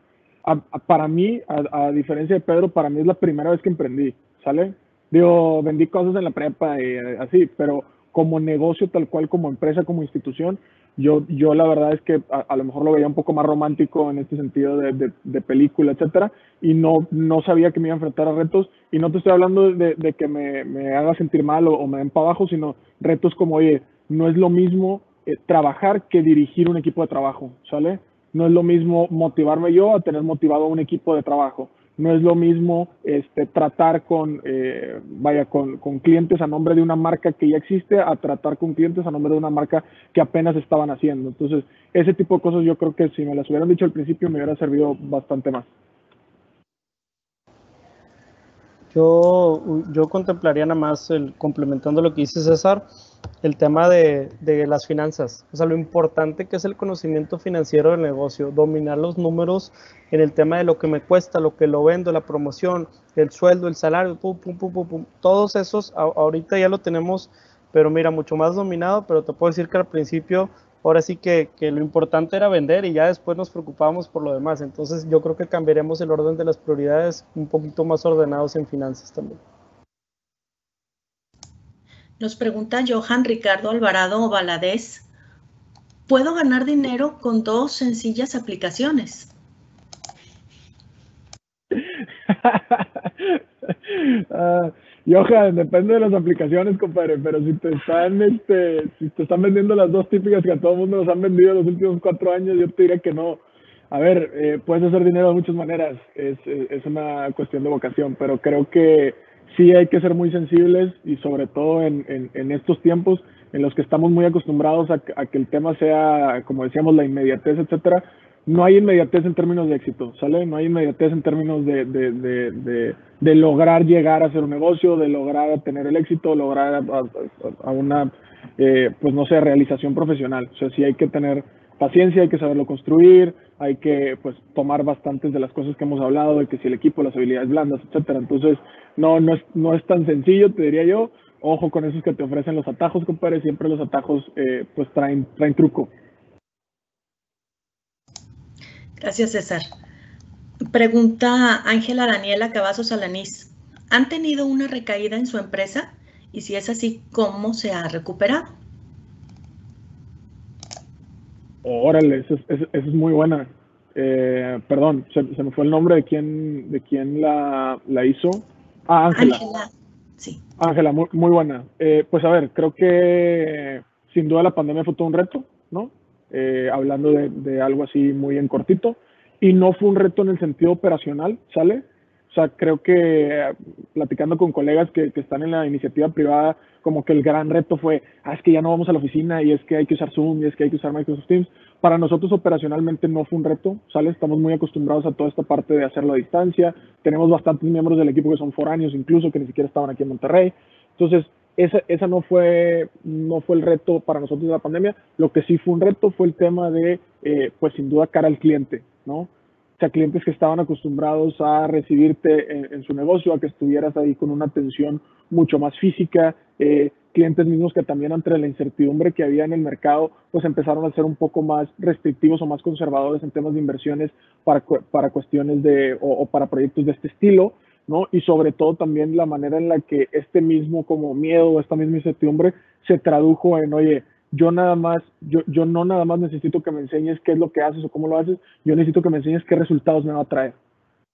Para mí, a diferencia de Pedro, para mí es la primera vez que emprendí, ¿sale? Digo, vendí cosas en la prepa y así, pero como negocio tal cual, como empresa, como institución, yo la verdad es que a lo mejor lo veía un poco más romántico en este sentido de película, etcétera, y no sabía que me iba a enfrentar a retos. Y no te estoy hablando de que me haga sentir mal o me den para abajo, sino retos como, oye, no es lo mismo trabajar que dirigir un equipo de trabajo, ¿sale? No es lo mismo motivarme yo a tener motivado a un equipo de trabajo. No es lo mismo tratar con clientes a nombre de una marca que ya existe, a tratar con clientes a nombre de una marca que apenas estaban haciendo. Entonces, ese tipo de cosas yo creo que si me las hubieran dicho al principio me hubiera servido bastante más. Yo contemplaría nada más, complementando lo que dice César, el tema de las finanzas. O sea, lo importante que es el conocimiento financiero del negocio, dominar los números en el tema de lo que me cuesta, lo que lo vendo, la promoción, el sueldo, el salario, pum, pum, pum, pum, pum. Todos esos ahorita ya lo tenemos, pero mira, mucho más dominado, pero te puedo decir que al principio, ahora sí que lo importante era vender y ya después nos preocupábamos por lo demás. Entonces yo creo que cambiaremos el orden de las prioridades, un poquito más ordenados en finanzas también. Nos pregunta Johan Ricardo Alvarado Valadez, ¿puedo ganar dinero con 2 sencillas aplicaciones? Johan, depende de las aplicaciones, compadre, pero si te están vendiendo las dos típicas que a todo el mundo nos han vendido los últimos 4 años, yo te diría que no. A ver, puedes hacer dinero de muchas maneras, es una cuestión de vocación, pero creo que sí hay que ser muy sensibles y sobre todo en estos tiempos en los que estamos muy acostumbrados a que el tema sea, como decíamos, la inmediatez, etcétera. No hay inmediatez en términos de éxito, ¿sale? No hay inmediatez en términos de lograr llegar a hacer un negocio, de lograr tener el éxito, lograr a una, pues no sé, realización profesional. O sea, sí hay que tener paciencia, hay que saberlo construir, hay que pues tomar bastantes de las cosas que hemos hablado, de que si el equipo, las habilidades blandas, etcétera. Entonces, no es tan sencillo, te diría yo. Ojo con esos que te ofrecen los atajos, compadre. Siempre los atajos pues traen truco. Gracias, César. Pregunta Ángela Daniela Cavazos Alanís, ¿han tenido una recaída en su empresa? Y si es así, ¿cómo se ha recuperado? Órale, esa es muy buena. Perdón, se me fue el nombre de quién la hizo. Ángela. Ángela, sí. Ángela, muy buena. Pues a ver, creo que sin duda la pandemia fue todo un reto, ¿no? Hablando de algo así muy en cortito. Y no fue un reto en el sentido operacional, ¿sale? O sea, creo que platicando con colegas que están en la iniciativa privada, como que el gran reto fue, es que ya no vamos a la oficina y es que hay que usar Zoom y es que hay que usar Microsoft Teams. Para nosotros operacionalmente no fue un reto, ¿sale? Estamos muy acostumbrados a toda esta parte de hacerlo a distancia. Tenemos bastantes miembros del equipo que son foráneos incluso, que ni siquiera estaban aquí en Monterrey. Entonces, esa no fue el reto para nosotros de la pandemia. Lo que sí fue un reto fue el tema de, pues sin duda, cara al cliente, ¿no? O sea, clientes que estaban acostumbrados a recibirte en su negocio, a que estuvieras ahí con una atención mucho más física, clientes mismos que también ante la incertidumbre que había en el mercado, pues empezaron a ser un poco más restrictivos o más conservadores en temas de inversiones para cuestiones o para proyectos de este estilo, ¿no? Y sobre todo también la manera en la que este mismo como miedo, esta misma incertidumbre se tradujo en, oye, yo no nada más necesito que me enseñes qué es lo que haces o cómo lo haces, yo necesito que me enseñes qué resultados me va a traer.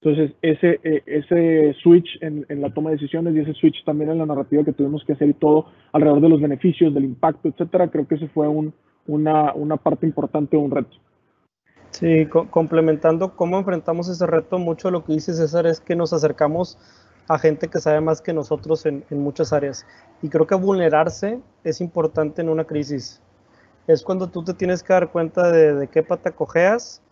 Entonces, ese switch en la toma de decisiones y ese switch también en la narrativa que tuvimos que hacer y todo alrededor de los beneficios, del impacto, etcétera, creo que ese fue una parte importante de un reto. Sí, complementando cómo enfrentamos ese reto, mucho de lo que dice César es que nos acercamos a gente que sabe más que nosotros en muchas áreas. Y creo que vulnerarse es importante en una crisis. Es cuando tú te tienes que dar cuenta de qué pata cojeas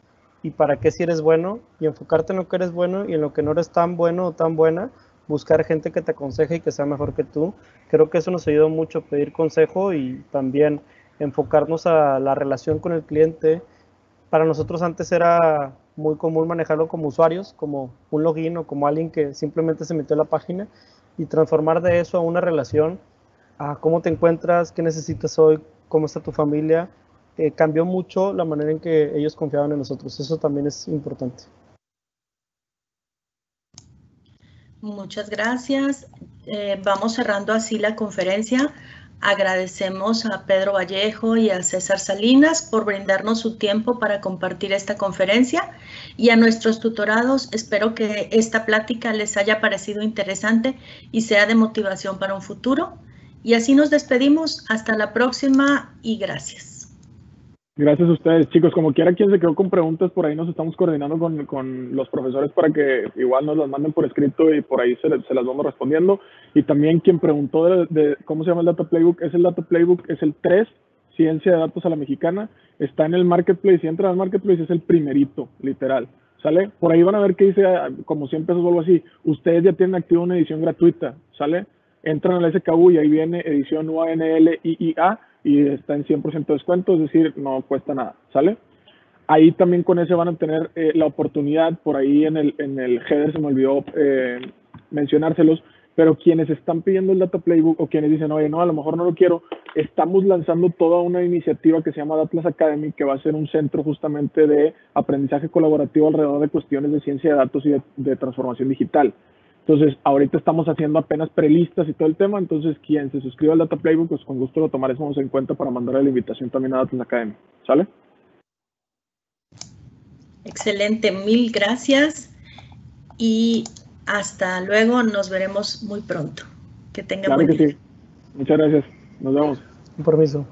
y para qué si eres bueno, y enfocarte en lo que eres bueno y en lo que no eres tan bueno o tan buena, buscar gente que te aconseje y que sea mejor que tú. Creo que eso nos ayudó mucho, pedir consejo y también enfocarnos a la relación con el cliente. Para nosotros antes era muy común manejarlo como usuarios, como un login o como alguien que simplemente se metió a la página, y transformar de eso a una relación, a cómo te encuentras, qué necesitas hoy, cómo está tu familia. Cambió mucho la manera en que ellos confiaban en nosotros. Eso también es importante. Muchas gracias. Vamos cerrando así la conferencia. Agradecemos a Pedro Vallejo y a César Salinas por brindarnos su tiempo para compartir esta conferencia, y a nuestros tutorados, espero que esta plática les haya parecido interesante y sea de motivación para un futuro. Y así nos despedimos. Hasta la próxima y gracias. Gracias a ustedes, chicos. Como quiera, quien se quedó con preguntas, por ahí nos estamos coordinando con los profesores para que igual nos las manden por escrito y por ahí se las vamos respondiendo. Y también quien preguntó de cómo se llama el Data Playbook, es el 3, Ciencia de Datos a la Mexicana. Está en el Marketplace, si entran al Marketplace es el primerito, literal. O ¿sale? Por ahí van a ver que dice como 100 pesos o algo así. Ustedes ya tienen activa una edición gratuita, ¿sale? Entran al SKU y ahí viene edición UANL-IIA y está en 100% de descuento, es decir, no cuesta nada, ¿sale? Ahí también con ese van a tener la oportunidad, por ahí en el header se me olvidó mencionárselos, pero quienes están pidiendo el Data Playbook o quienes dicen, oye, no, a lo mejor no lo quiero, estamos lanzando toda una iniciativa que se llama Atlas Academy, que va a ser un centro justamente de aprendizaje colaborativo alrededor de cuestiones de ciencia de datos y de transformación digital. Entonces, ahorita estamos haciendo apenas prelistas y todo el tema, entonces quien se suscriba al Data Playbook, pues con gusto lo tomaremos en cuenta para mandarle la invitación también a Atlas Academy, ¿sale? Excelente, mil gracias y hasta luego, nos veremos muy pronto. Que tengan Claro buen que día. sí. Muchas gracias. Nos vemos. Un permiso.